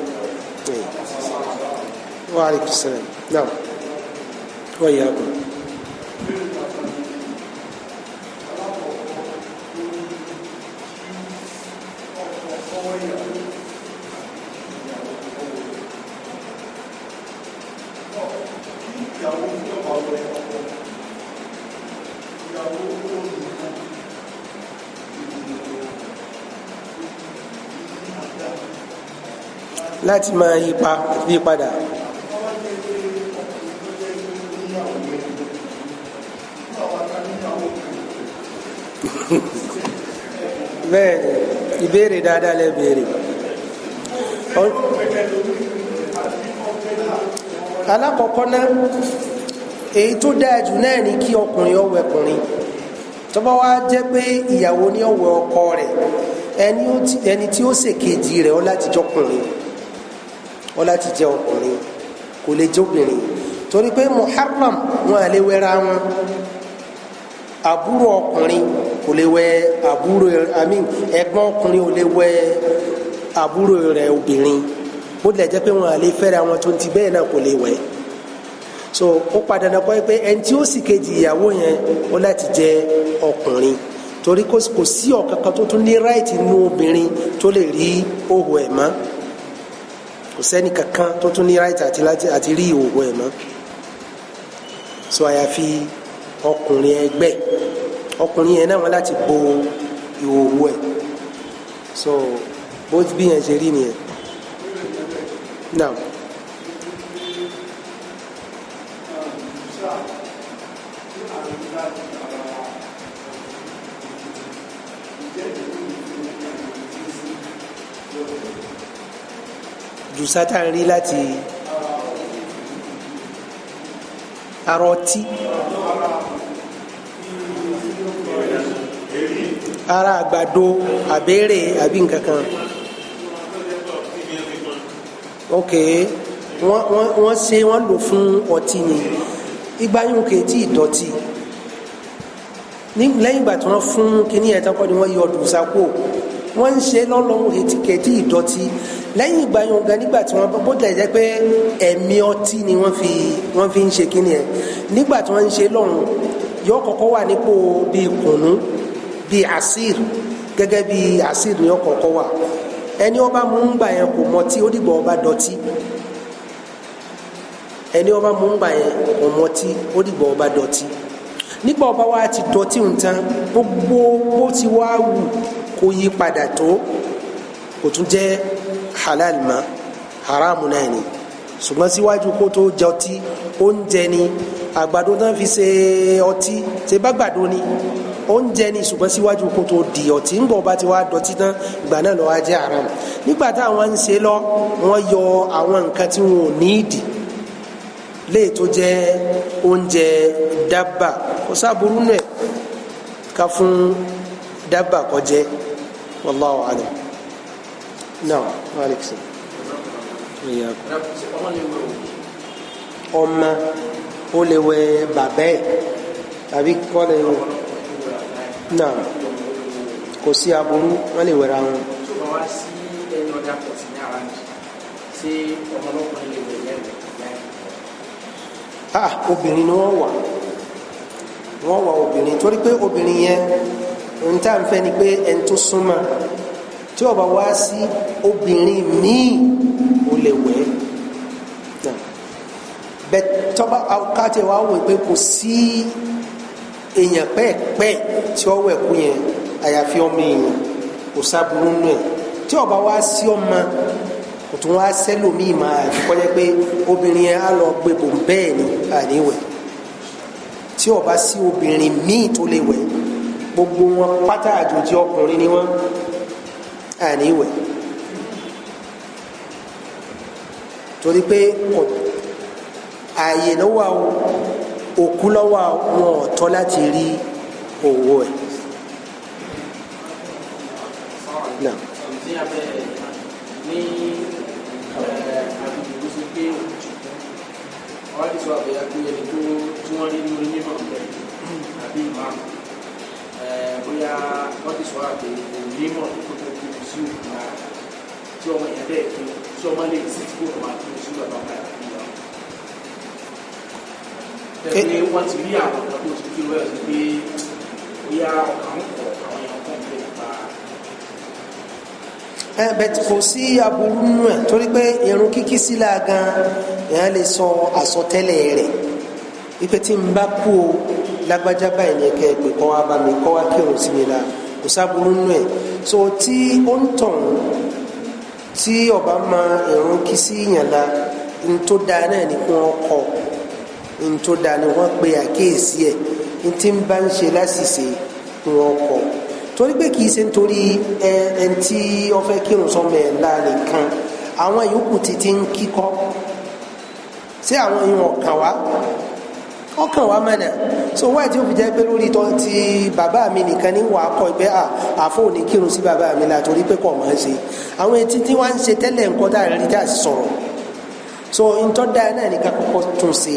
S1: wa alaikum salam náà wọ́n yà á kù. láti máa yí padà bẹ́ẹ̀ ìbéèrè dáadáa lẹ béèrè alákọ̀ọ́kọ́ náà èyí tó dáa jù náà ni kí ọkùnrin ó wẹ̀ ọkùnrin tó bá wá jẹ́ pé ìyàwó ní ó wẹ̀ ọkọ rẹ̀ ẹni tí ó ṣèkejì rẹ̀ ó láti jọkùnrin ó láti jẹ́ ọkùnrin kò lè jẹ́ obìnrin torí pé muharram wọn à lè wẹra wọn àbúrò ọkùnrin kò lè wẹ àbúrò ẹ̀gbọ́n ọkùnrin ò lè wẹ àbúrò rẹ̀ obìnrin bó tilẹ̀ jẹ́ pé wọn à lè fẹ́ra wọn tó ti bẹ́ẹ̀ náà kò lè wẹ̀ so ó padà náà kọ́ pé ẹni tí ó sì kejì ìyàwó yẹn ó láti jẹ́ ọkùnrin torí kò sí ọ̀kankan tó tún ní ráìtì nínú obìnrin tó lè rí òhò ẹ̀ mọ́ kò sẹ́ni kankan tó tún ní ráìtì àti rí òhò ẹ̀ mọ́ so àyàfi ọkùnrin ẹgbẹ́ ọkùnrin yẹn náà wọn láti bo ìhòòhò ẹ̀ so bó bí yẹn ṣe rí nìyẹn now. jùsá tá à ń rí láti ara ọtí ara àgbàdo àbẹ́rẹ́ àbí nǹkan kan ok wọ́n lò fún ọtí ni ìgbà yóò kè tí ìdọ̀tí lẹ́yìn ìgbà tí wọ́n fún kíní ẹ̀ tán kọ́ ni wọ́n yọ jùsá kó wọ́n ń ṣe lọ́lọ́run ètìkẹ́tì ìdọ̀tí lẹ́yìn ìgbà yóò gan nígbà tí wọ́n bó tẹ̀ jẹ́ pé ẹ̀mí ọtí ni wọ́n fi ń ṣe kíni ẹ̀ nígbà tí wọ́n ń ṣe lọ́run yóò kọ́kọ́ wà nípò bíi kùnú bíi àsír gẹ́gẹ́ bíi àsír ni yóò kọ́kọ́ wà ẹni ó bá mú ń gbà yẹn kò mọtí ó dìgbà ó bá dọ̀tí ẹni ó bá mú ń gbà yẹn kò mọtí ó dìgbà ó bá dọ̀tí nígbà ó bá wá ti dọ̀tí nǹkan gbogbo bó ti wá wù kó yí padà tó kò tún jẹ́ halal ma haramu náà ni ṣùgbọ́n síwájú kó tó jẹ ọtí oúnjẹ ni àgbàdo náà fi ṣe ọtí ṣe bá gbàdo ni oúnjẹ ni ṣùgbọ́n síwájú kó tó di ọtí ń bọ̀ bá ti wá dọtí tán ìgbà náà ló wá jẹ́ haram nígbà táwọn ń ṣe lọ wọ́n yọ àwọn nǹkan tí wọn ò ní ìdí léè tó jẹ́ oúnjẹ dábà kò sábúrú náà ká fún dábà kó jẹ wallahu alam náà alex ọmọ ó lè wẹ bàbá ẹ̀ tàbí kọ́ lè wẹ náà kò sí aburú wọ́n lè wẹ̀ra wọn.
S2: tó bá wá sí ẹni ọjà pọ̀ sí ní ara mi ṣé ọmọlọ́kùnrin lè wẹ̀ lẹ́nu láì.
S1: obìnrin ni wọ́n wà obìnrin torí pé obìnrin yẹn ohun tá à ń fẹ́ ni pé ẹni tó súnmọ́ tí ó bá wá sí obìnrin míì ó lè wẹ̀ bẹ́ẹ̀ tọ́ba káàtì wa wò pé kò sí èèyàn pẹ́ẹ́pẹ́ tí ó wẹ̀ kú yẹn àyàfi ọmọ èèyàn kò sábúrú nù ẹ̀ tí ó bá wá sí ọmọ kò tún wá sẹ́lòmíì máa kọ́jẹ́ pé obìnrin yẹn á lọ gbé bò bẹ́ẹ̀ ni àníwẹ̀ tí ó bá sí obìnrin míì tó lè wẹ̀ gbogbo wọn pátá àjòjì ọkùnrin ni wọn àníwẹ̀ torí pé ààyè lọ́wọ́ òkú lọ́wọ́ wọn ò tọ́ láti rí òwò ẹ̀.
S2: ní àbíkú tó ṣe pé wọ́n ti sọ àbẹ̀yà pé ẹni tó tí wọ́n rí nínú mímọ̀ rẹ̀ àbí ìmáàmù bóyá wọ́n ti sọ àbẹ̀yà kò mímọ̀ tó tó kú sí òkú náà tí ọmọ yẹn bẹ́ẹ̀ kí tí ọmọ lè sí tí kò máa kú sí bàbá kan àbí ìyá. tẹ̀lé wọ́n ti rí àwọn ọ̀dọ́ tó ti kí lọ́yọ̀ sí pé bóyá ọ̀kan ń pọ̀ àwọn èèyàn kan lè pa.
S1: bẹ́ẹ̀ kò sí aburú nù ẹ̀ torí pé irun kíkí sílá gan èèyàn lè sọ àsọtẹ́lẹ̀ rẹ̀ wípé tí n bá kú o lágbájá báyìí ni kẹ́ ẹ pé kọ́ wá bá mi kọ́ wá kírun sí mi la kò sáburú nù ẹ̀ so tí ó ń tàn tí ọba ma irun kí sí yàn la n tó da náà ni kí wọ́n kọ́ n tó da ni wọ́n pe àkíyèsí ẹ̀ n tí ń bá ń ṣe láṣìṣe kí wọ́n kọ́ torí pé kìí ṣe nítorí ẹn tí ó fẹ́ kírun sọmọ ẹ̀ láàrin kan àwọn yòókù títí ń kíkọ́ sí àwọn yìí ọkàn wa mọ̀nà so wáyé tí ó fi jẹ́ pé lórí tó ti bàbá mi nìkan ní wàá kọ́ pé àfọ òní kírun sí bàbá mi la torí pé kò máa ń ṣe àwọn etí tí wọ́n ń ṣe tẹ́lẹ̀ nǹkan tá à ń rí tá à sọ̀rọ̀ so ntọ́ da náà ní ká kọ́kọ́ tún ṣe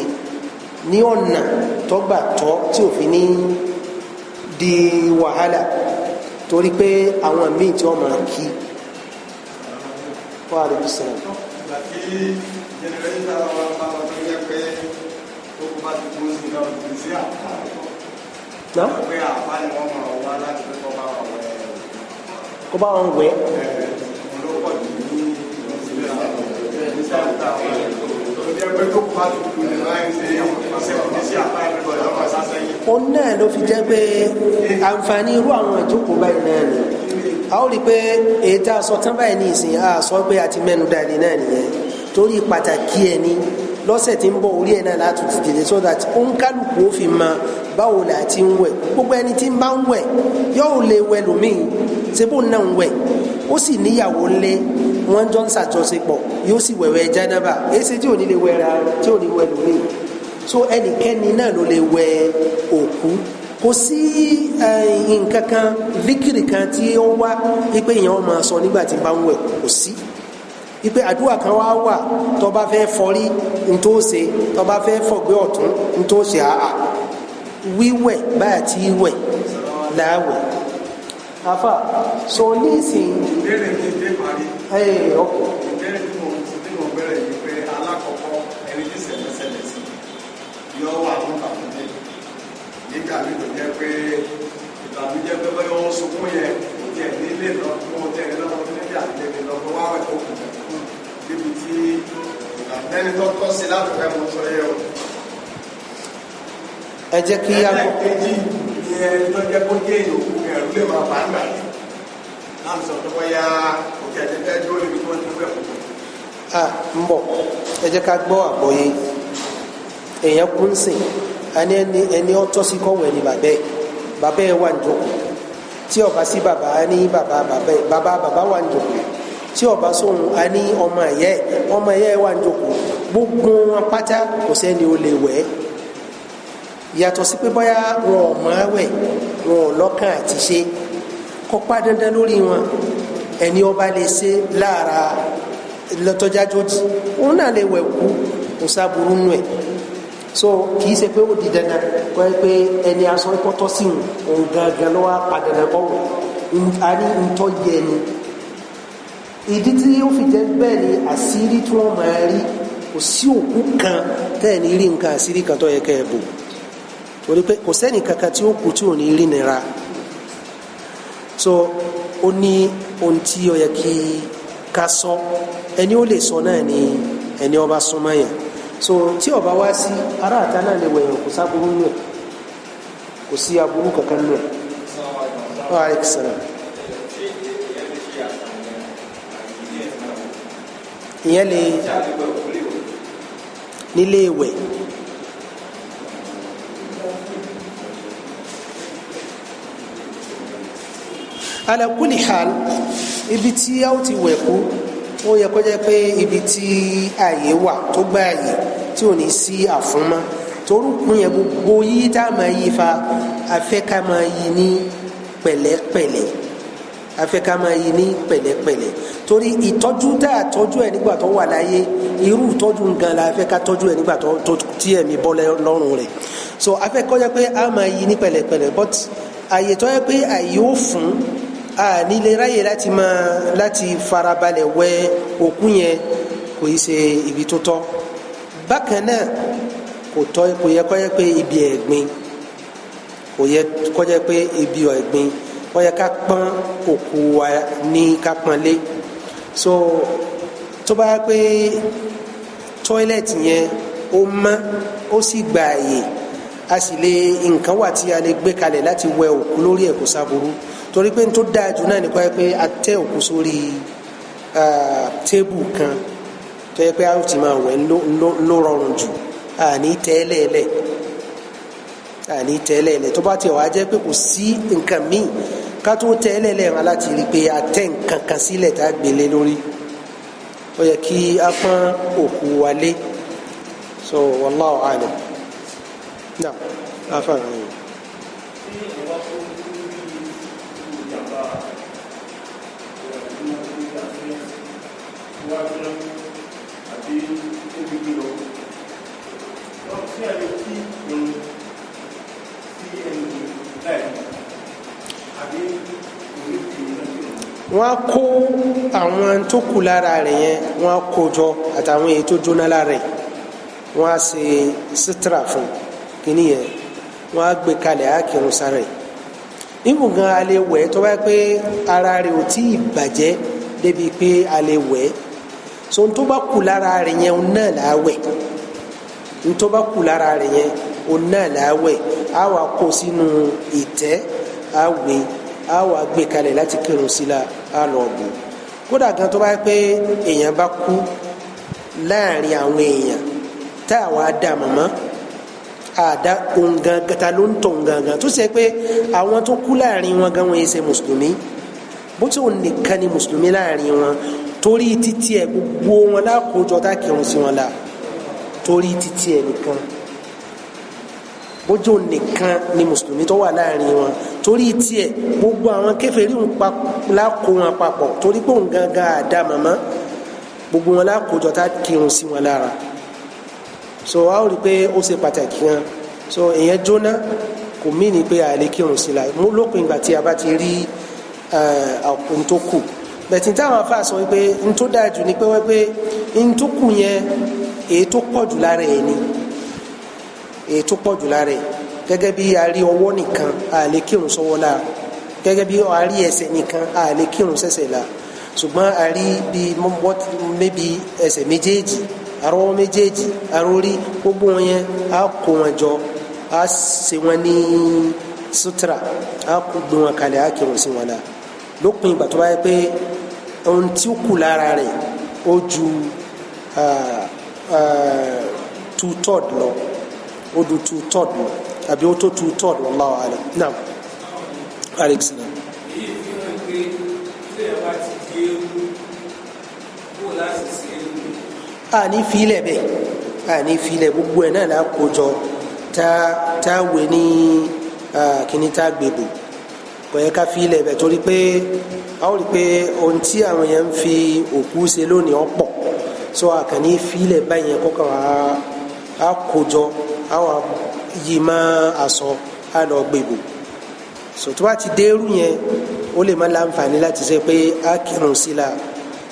S1: ní ọ̀nà tó gbà tọ́ tí òfin ní di wàhálà torí pé àwọn míì tí wọ́n máa kí wọ́n á rí bísí náà. kó bá wọn wẹ̀. òun náà ló fi jẹ́ pé àǹfààní irú àwọn ìjókòó báyìí náà ni a ó rí i pé èyí tá a sọ tán báyìí ní ìsìn a sọ pé a ti mẹ́nu dání náà nìyẹn torí pàtàkì ẹni lọ́sẹ̀ tí ń bọ̀ orí ẹ̀ náà láti dìde so that ó ń kálukú ó fi mọ báwo la ti ń wẹ̀ gbogbo ẹni tí ń bá ń wẹ̀ yóò lè wẹ̀ lómìn sebó náà ń wẹ̀ ó sì níyàwó ńlẹ̀ wọ́n jọ ń ṣàjọṣepọ̀ yóò sì wẹ̀wẹ̀ jánábà èsì tí ò ní lè wẹ̀ ra tí ò ní wẹ̀ lómìn so ẹnikẹ́ni náà ló lè wẹ̀ òkú kò sí nǹkan kan vikiri kan tí ó wá wípé èèyàn máa sọ nígbà tí ń bá ń wẹ̀ kò sí ipe àdúrà kan wá wà tó bá fẹ́ fọrí ntó ṣe tó bá fẹ́ fọ̀gbẹ́ ọ̀tún ntó ṣe àà wíwẹ̀ báyà tí wẹ̀ láwẹ̀ afa so nísìn.
S3: ìbéèrè mi dé parí.
S1: ọkọ.
S3: ìbéèrè tí mo bẹ̀rẹ̀ yìí pé alákọ̀ọ́kọ́ ẹni tí ṣẹlẹ̀ sí yọ wà fún tàbí nígbà mi tó jẹ́ pé ìtàbíjẹ́ pé bẹ́ẹ̀ wọ́n sunkún yẹn kò tiẹ̀ nílé lọ fún ọjọ́ ìlọ́wọ́ tó níbi àtẹ̀lé lọ fún wáwẹ̀ tó kù níbi tí ìtàbíjẹ́ni tó tọ́ sí láti fẹ́ mọ sọ yẹ o.
S1: ẹ jẹ́ kí á kọ́.
S3: ẹlẹ́ẹ̀kejì ni ẹni tó jẹ́ kó jẹ́ ìyókù ẹ̀rú lè máa bá ń gbà yìí láti sọ pé wọ́yá òkè àtẹ̀tẹ̀ dúró níbi tí wọ́n ti fẹ́ kù.
S1: ń bọ̀ ẹ jẹ́ ká gbọ́ àgbọ́yé èèyàn kú ń sìn ẹni ọtọ́ sí kọ́wọ́ ẹni bàbá ẹ wà ń jókòó tí ó bá sí bàbá á ní bàbá wà ń jókòó tí ó bá sóhun á ní ọmọ ẹ̀yẹ wà ń jókòó gbogbo wọn pátá kò sẹ́ni ó lè wẹ̀ yàtọ̀ sí pé bóyá wọn ò máa wẹ̀ wọn ò lọ́kàn àti ṣe kó pa dandan lórí wọn ẹni ó bá lè ṣe lára lọ́tọ́jájọ́jì òun náà lè wẹ̀ kú kò sábúrú nù ẹ̀ so kìí ṣe pé ó di dandan kọ́ ẹ pé ẹni aṣọ ìkọ́tọ́ sí òun gangan ló wá padà dandan kọ́ wọ̀ a ní ntọ́ yẹ ni ìdí tí ó fi jẹ́ bẹ́ẹ̀ ni àṣírí tí wọ́n máa rí kò sí òkú kan tẹ́ẹ̀ ní rí nǹkan àṣírí kan tó yẹ kẹ́ ẹ bò torí pé kò sẹ́ni kankan tí ó kù tí ò ní rí nira so ó ní ohun tí ó yẹ kí ká sọ ẹni ó lè sọ náà ni ẹni ó bá súnmọ́ yẹn so tí ó bá wá sí ará àta náà lè wẹ̀yàn kò sábúrú nù ẹ̀ kò sí aburú kankan nù ẹ̀ wa aleykum salaam. ìyẹn lè nílé ìwẹ̀ ala kulli hal ibi tí a ó ti wẹ̀ kú ó yẹ kó jẹ́ pé ibi tí ààyè wà tó gbá ààyè tí ò ní sí àfúnmá torúkún yẹn gbogbo yí tá a máa yí fa afẹ́ ká máa yí ní pẹ̀lẹ́pẹ̀lẹ́ afẹ́ ká máa yí ní pẹ̀lẹ́pẹ̀lẹ́ torí ìtọ́jú tá a tọ́jú ẹ̀ nígbà tó wà láyé irú ìtọ́jú nǹkan la afẹ́ ká tọ́jú ẹ̀ nígbà tó tí ẹ̀mí bọ́ lọ́rùn rẹ̀ so afẹ́ kó jẹ́ pé a máa yí ní pẹ̀lẹ́pẹ̀lẹ́ but àyè tó yẹ pé àyè ó fún a nílé ráyè láti farabalẹ̀ wẹ òkú yẹn kò í ṣe ibi tó tọ́ bákan náà kò yẹ kó yẹ pé ibi ẹ̀gbin kò yẹ kó yẹ pé ibi ẹ̀gbin ó yẹ ká pọ́n òkú wa ní ká pọ́nlé so tó bá yẹ pé tọ́ílẹ̀tì yẹn ó mọ́ ó sì gba àyè a sì lè nǹkan wà tí a lè gbé kalẹ̀ láti wẹ òkú lórí ẹ̀ kò sáburú torí pé n tó dáa jù náà nípa pé a tẹ́ òkú sórí tébù kan tó yẹ pé a ó ti máa wẹ̀ ló rọrùn jù àní tẹ́lẹ̀lẹ̀ tó bá tiẹ̀ wá jẹ́ pé kò sí nǹkan míì ká tó tẹ́lẹ̀lẹ̀ wọn láti rí i pé a tẹ́ nǹkan kan sílẹ̀ tá a gbélé lórí ó yẹ kí a pọ́n òkú wálé so wallahu a'lam náà afa rẹ. wọ́n á kó àwọn tó kù lára rẹ̀ yẹn wọ́n á kó jọ àtàwọn èyí tó jóná lára rẹ̀ wọ́n á ṣe sítírà fún kíní yẹn wọ́n á gbé kalẹ̀ á kírun sára rẹ̀ níbo gan a lè wẹ̀ tó bá pé ara rẹ̀ ò tí ì bàjẹ́ débi pé a lè wẹ̀ so n tó bá kù lára rẹ̀ yẹn òun náà là á wẹ̀ n tó bá kù lára rẹ̀ yẹn òun náà là á wẹ̀ á wà kó sínú ìtẹ́ á wẹ̀ á wà gbé kalẹ̀ láti kírun sí la á lọ bù kódà gan tó bá pé èèyàn bá kú láàrin àwọn èèyàn tá a wà dá màmá àdá òǹgangan ta ló ń tọ̀ òǹgangan tó ṣe pé àwọn tó kú láàrin wọn gan wọn yìí ṣe mùsùlùmí bó tí òun nìkan ni mùsùlùmí láàrin wọn torí títí ẹ gbogbo wọn lákòójọ tá kírun sí wọn la torí títí ẹ nìkan bójú nìkan ni mùsùlùmí tó wà láàrin wọn torí tiẹ̀ gbogbo àwọn kèfèrí ń lákò wọn papọ̀ torí pé òun gangan àdá màmá gbogbo wọn lákòójọ tá kírun sí wọn lára so a ó rí i pé ó ṣe pàtàkì gan so èèyàn jóná kò mí ni pé àlè kírun sí la mú lópin ìgbà tí a bá ti rí ohun tó kù bẹ̀tì táwọn afa sọ wípé ohun tó dáa jù ni pé wọ́n pé ohun tó kù yẹn èyí tó pọ̀ jù lára ẹ̀ ni èyí tó pọ̀ jù lára ẹ̀ gẹ́gẹ́ bí a rí ọwọ́ nìkan a lè kírun sọ́wọ́ la gẹ́gẹ́ bí a rí ẹsẹ̀ nìkan a lè kírun sẹ́sẹ̀ la ṣùgbọ́n a rí bí mẹ́bi ẹsẹ̀ méjèèjì arọ́wọ́ méjèèjì arórí gbogbo wọn yẹn a kó wọn jọ a ṣe wọn ní sutura a kó gbé wọn kalẹ̀ a kírun sí wọn la lópin ìgbà tó bá yẹ pé ohun tí ó kù lára rẹ̀ ó ju 2/3 lọ ó du 2/3 lọ àbí ó tó 2/3 wallahu alam naam alex naam.
S4: èyí fi hàn pé ilé ẹ̀ bá ti di ewu bó láti ṣe é lò.
S1: àní filẹ̀ bẹ́ẹ̀ àní filẹ̀ gbogbo ẹ̀ náà la kó jọ tá a wé ní kíní tá a gbèbò kò yẹ ká filẹ̀ bẹ́ẹ̀ torí pé a ó rí i pé ohun tí àwọn yẹn ń fi òkú ṣe lónìí ọ̀pọ̀ so àkànní filẹ̀ báyẹn kọ́kàn á kó jọ àwọn yìí máa aṣọ á lọ gbèbò so tó bá ti dérú yẹn ó lè má láǹfààní láti ṣe pé á kírun sí la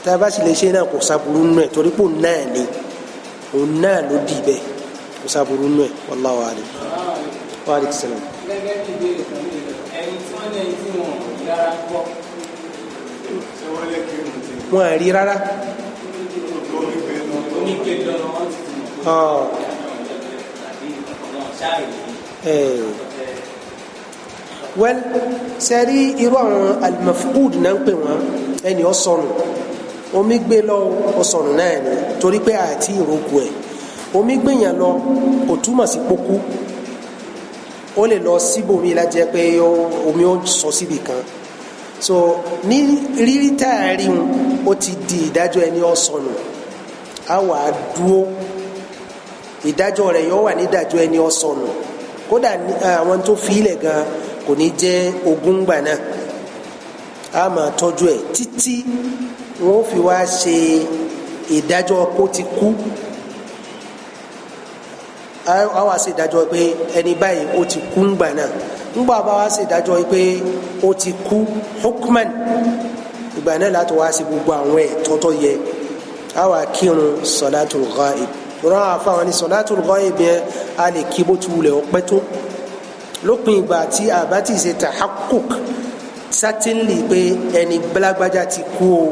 S1: tá a bá sì lè ṣe náà kò sábúrú nù ẹ torí pé òun náà ni òun náà ló dì bẹ́ẹ̀ kò sábúrú nù ẹ wallahu alim wa alaykum salaam.
S4: gẹ́gẹ́ bí ìbéèrè kan lè lọ ẹni tí wọ́n lẹ́yìn tí wọ́n yára gbọ́
S1: wọn à rí rárá. well sẹ́rí irú àwọn al-mafqud náà ń pè wọ́n ẹni ó sọnù omi gbé lọ ó sọnù náà ni torí pé àti ìrókù ẹ̀ omi gbìyàn lọ kò túmọ̀ sí pókú ó lè lọ síbòmí lájẹ́ pé omi ó sọ síbì kan so ní rírí táàrí wọn ó ti di ìdájọ́ ẹni ó sọnù á wà á dúó ìdájọ́ rẹ̀ yóò wà nídàjọ́ ẹni ó sọnù kódà àwọn tó fi ilẹ̀ gan kò ní jẹ́ ogún gbà náà á máa tọ́jú ẹ̀ títí wọn ó fi wá ṣe ìdájọ́ kó ti kú a wá ṣe ìdájọ́ pé ẹni báyìí ó ti kú ńgbà náà ńgbà bá wá ṣe ìdájọ́ pé ó ti kú hukman ìgbà náà láti wá ṣe gbogbo àwọn ẹ̀tọ́ tó yẹ a wá kírun salatul ghaib rán àfáwọn ní salatul ghaib yẹn a lè kí bó ti wulẹ̀ ọpẹ́ tó lópin ìgbà tí a bá ti ṣe tahakkuk certainly pé ẹni blágbájá ti kú o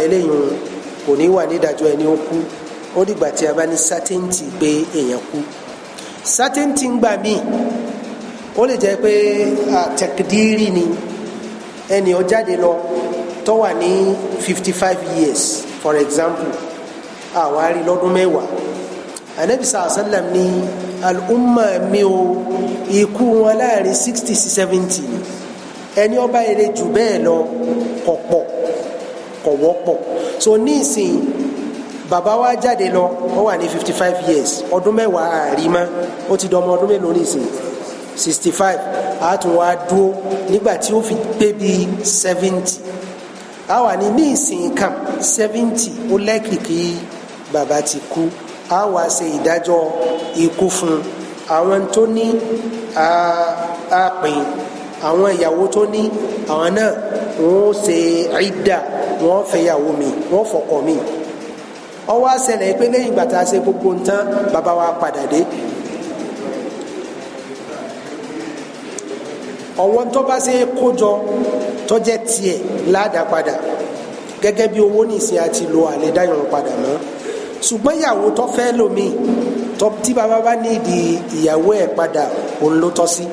S1: eléyìí kò ní wà nídàjọ́ ẹni ó kú ó dìgbà tí a bá ní certainty pé èèyàn kú certainty ń gbà míì ó lè jẹ́ pé tẹkidiri ni ẹni ó jáde lọ tó wà ní 55 years for example àwa rí lọ́dún mẹ́wàá anabi sàlám ní al-umma mi o ikú wọn láàrin 60 sí 70 ẹni ó bá eré jù bẹ́ẹ̀ lọ kò wọ́pọ̀ so ní ìsìn bàbá wa jáde lọ ó wà ní 55 years ọdún mẹ́wàá àrímá ó ti dọmọ ọdún mélòó nìsín 65 àtún wá dúró nígbà tí ó fi pé bí 70 a wà ní ìsìn kam 70 ó lẹ́kìrì kí bàbá ti kú a wá ṣe ìdájọ́ ikú fún àwọn tó ní àpín àwọn ìyàwó tó ní àwọn náà wọ́n ṣe ìdá wọ́n fẹ́yàwó mi wọ́n fọkọ mi ọwọ́ àṣẹlẹ̀ pé lẹ́yìn ìgbà tá a ṣe gbogbo nǹkan bàbá wa padà dé ọwọ́ tó bá ṣe kójọ tó jẹ́ tiẹ̀ ládàá padà gẹ́gẹ́ bí owó nìsín àti lo àlédáyọ̀ padà mọ́ ṣùgbọ́n ìyàwó tó fẹ́ lómi tí bàbá bá ní ìdí ìyàwó ẹ̀ padà òun ló tọ́ sí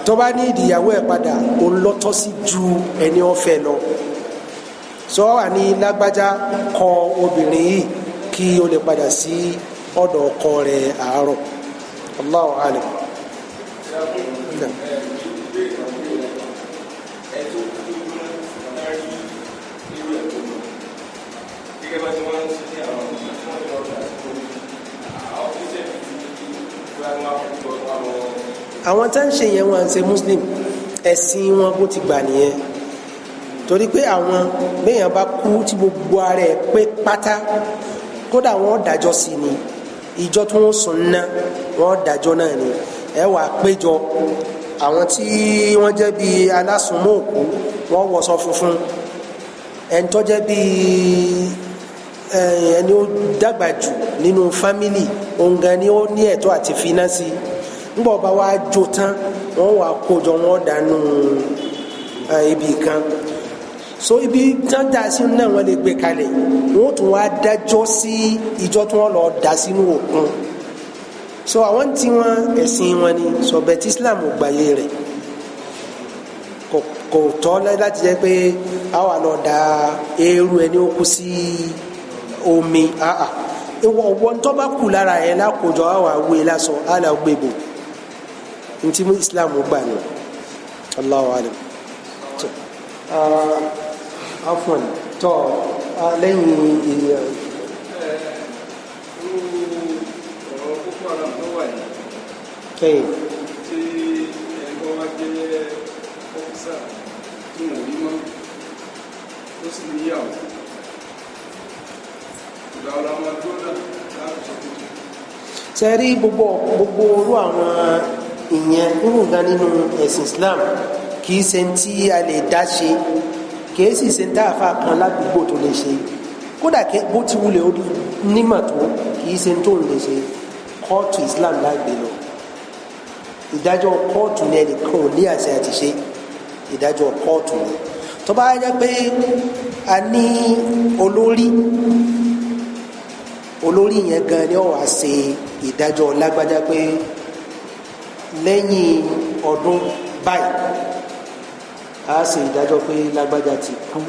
S1: tó bá ní ìdí ìyàwó ẹ̀ padà òun ló tọ́ sí ju ẹni ó fẹ́ lọ sọ wà ní lágbájá kọ obìnrin yìí kí o lè padà sí ọ̀dọ̀ ọkọ rẹ̀ àárọ̀ Allahu alim. àwọn tá ń ṣe yẹn wọn à ń ṣe muslim ẹ̀sìn wọn bó ti gbà nìyẹn torí pé àwọn béèyàn bá kú tí gbogbo ara ẹ̀ pé pátá kódà wọn dájọ́ sí ni ìjọ tí wọn sùn ná wọn dájọ́ náà ni ẹ wàá péjọ àwọn tí wọn jẹ́ bíi alásùnmọ́ òkú wọn wọṣọ funfun ẹni tó jẹ́ bíi ẹni ó dàgbà jù nínú fámìlì òun gan ni ó ní ẹ̀tọ́ àti fínásì ńgbà ọba wa jó tán wọn wàá kójọ wọn dànù ibì kan so ibi tán dá sí náà wọn lè gbé kalẹ̀ wọn tún wá dájọ́ sí ìjọ tí wọn lọ dá sínú òkun so àwọn tí wọn ẹ̀sìn wọn ni sọ bẹ́ẹ̀ tí Islam gbàyè rẹ̀ kò tọ́ láti jẹ́ pé àwa lọ da eérú ẹni ó kú sí omi ìwọ ọwọ́ tó bá kù lára ẹ̀ lákòjọ àwa wé lásán àlà gbèbò ntí Islam gbà ní Allahu alam afọn tọ lẹ́yìn kẹ́yìn
S3: tí ẹ̀gbọ́n wa jẹ́ ọ́fíìsà tí wọ́n rí mọ́ ó sì níyàwó ìgbà ọ̀la máa dúró náà láti sọ fún mi.
S1: sẹ́rí gbogbo orú àwọn ìyẹn nínú gan nínú ẹ̀sìn Islam kì í ṣe tí a lè dá ṣe kì í sì ṣe tá a fà kan ládùúgbò tó lè ṣe kódà bó ti wulẹ̀ ó nímọ̀ tó kì í ṣe tó lè ṣe kóòtù Islam lágbè lọ ìdájọ́ kóòtù ní ẹnìkan ò ní àṣẹ àti ṣe ìdájọ́ kóòtù ni tó bá jẹ́ pé a ní olórí yẹn gan ni ó wá ṣe ìdájọ́ lágbájá pé lẹ́yìn ọdún báyìí a ṣe ìdájọ́ pé lágbájá ti kú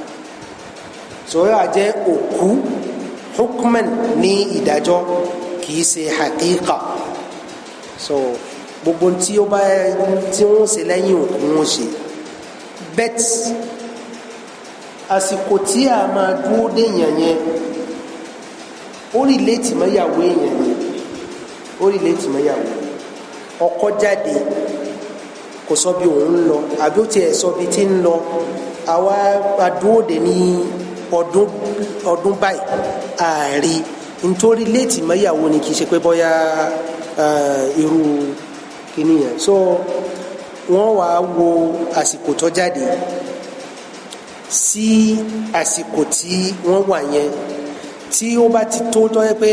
S1: sọ̀rọ̀ àjẹ́ òkú hukman ní ìdájọ́ kìí ṣe haqiqa so gbogbo tí ó bá tí wọ́n ṣe lẹ́yìn òkú wọn ṣe bet àsìkò tí a máa dúró dé yẹn ó rí létí mọ́yàwó èèyàn yẹn ó rí létí mọ́yàwó ọkọ jáde kò sọ bí òun ń lọ àbí ó tiẹ̀ sọ bí tí ń lọ àwa adúróde ní ọdún báyìí ààrí nítorí létí mọ́yàwó ni kì í ṣe pé bóyá irú kìíní yẹn so wọ́n wá wo àsìkò tó jáde sí àsìkò tí wọ́n wà yẹn tí ó bá ti tó tọ́ yẹ pé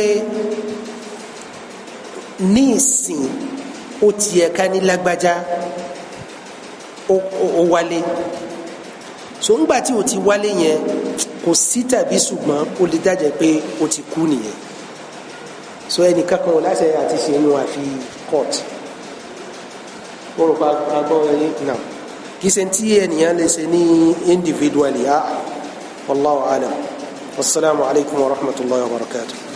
S1: ní ìsìn ó ti yẹ ká ní lágbájá ó wálé so ńgbà tí ó ti wálé yẹn kò sí tàbí ṣùgbọ́n ó lè dájẹ́ pé ó ti kú nìyẹn so ẹnìkan kan ò láṣẹ àti ṣe inú àfi court ó rò pa agbọ́ ẹyẹ náà kì í ṣe tí ènìyàn lè ṣe ní individually wallahu alam wasalaamu alaykum wa rahmatulahi wa barakatuh.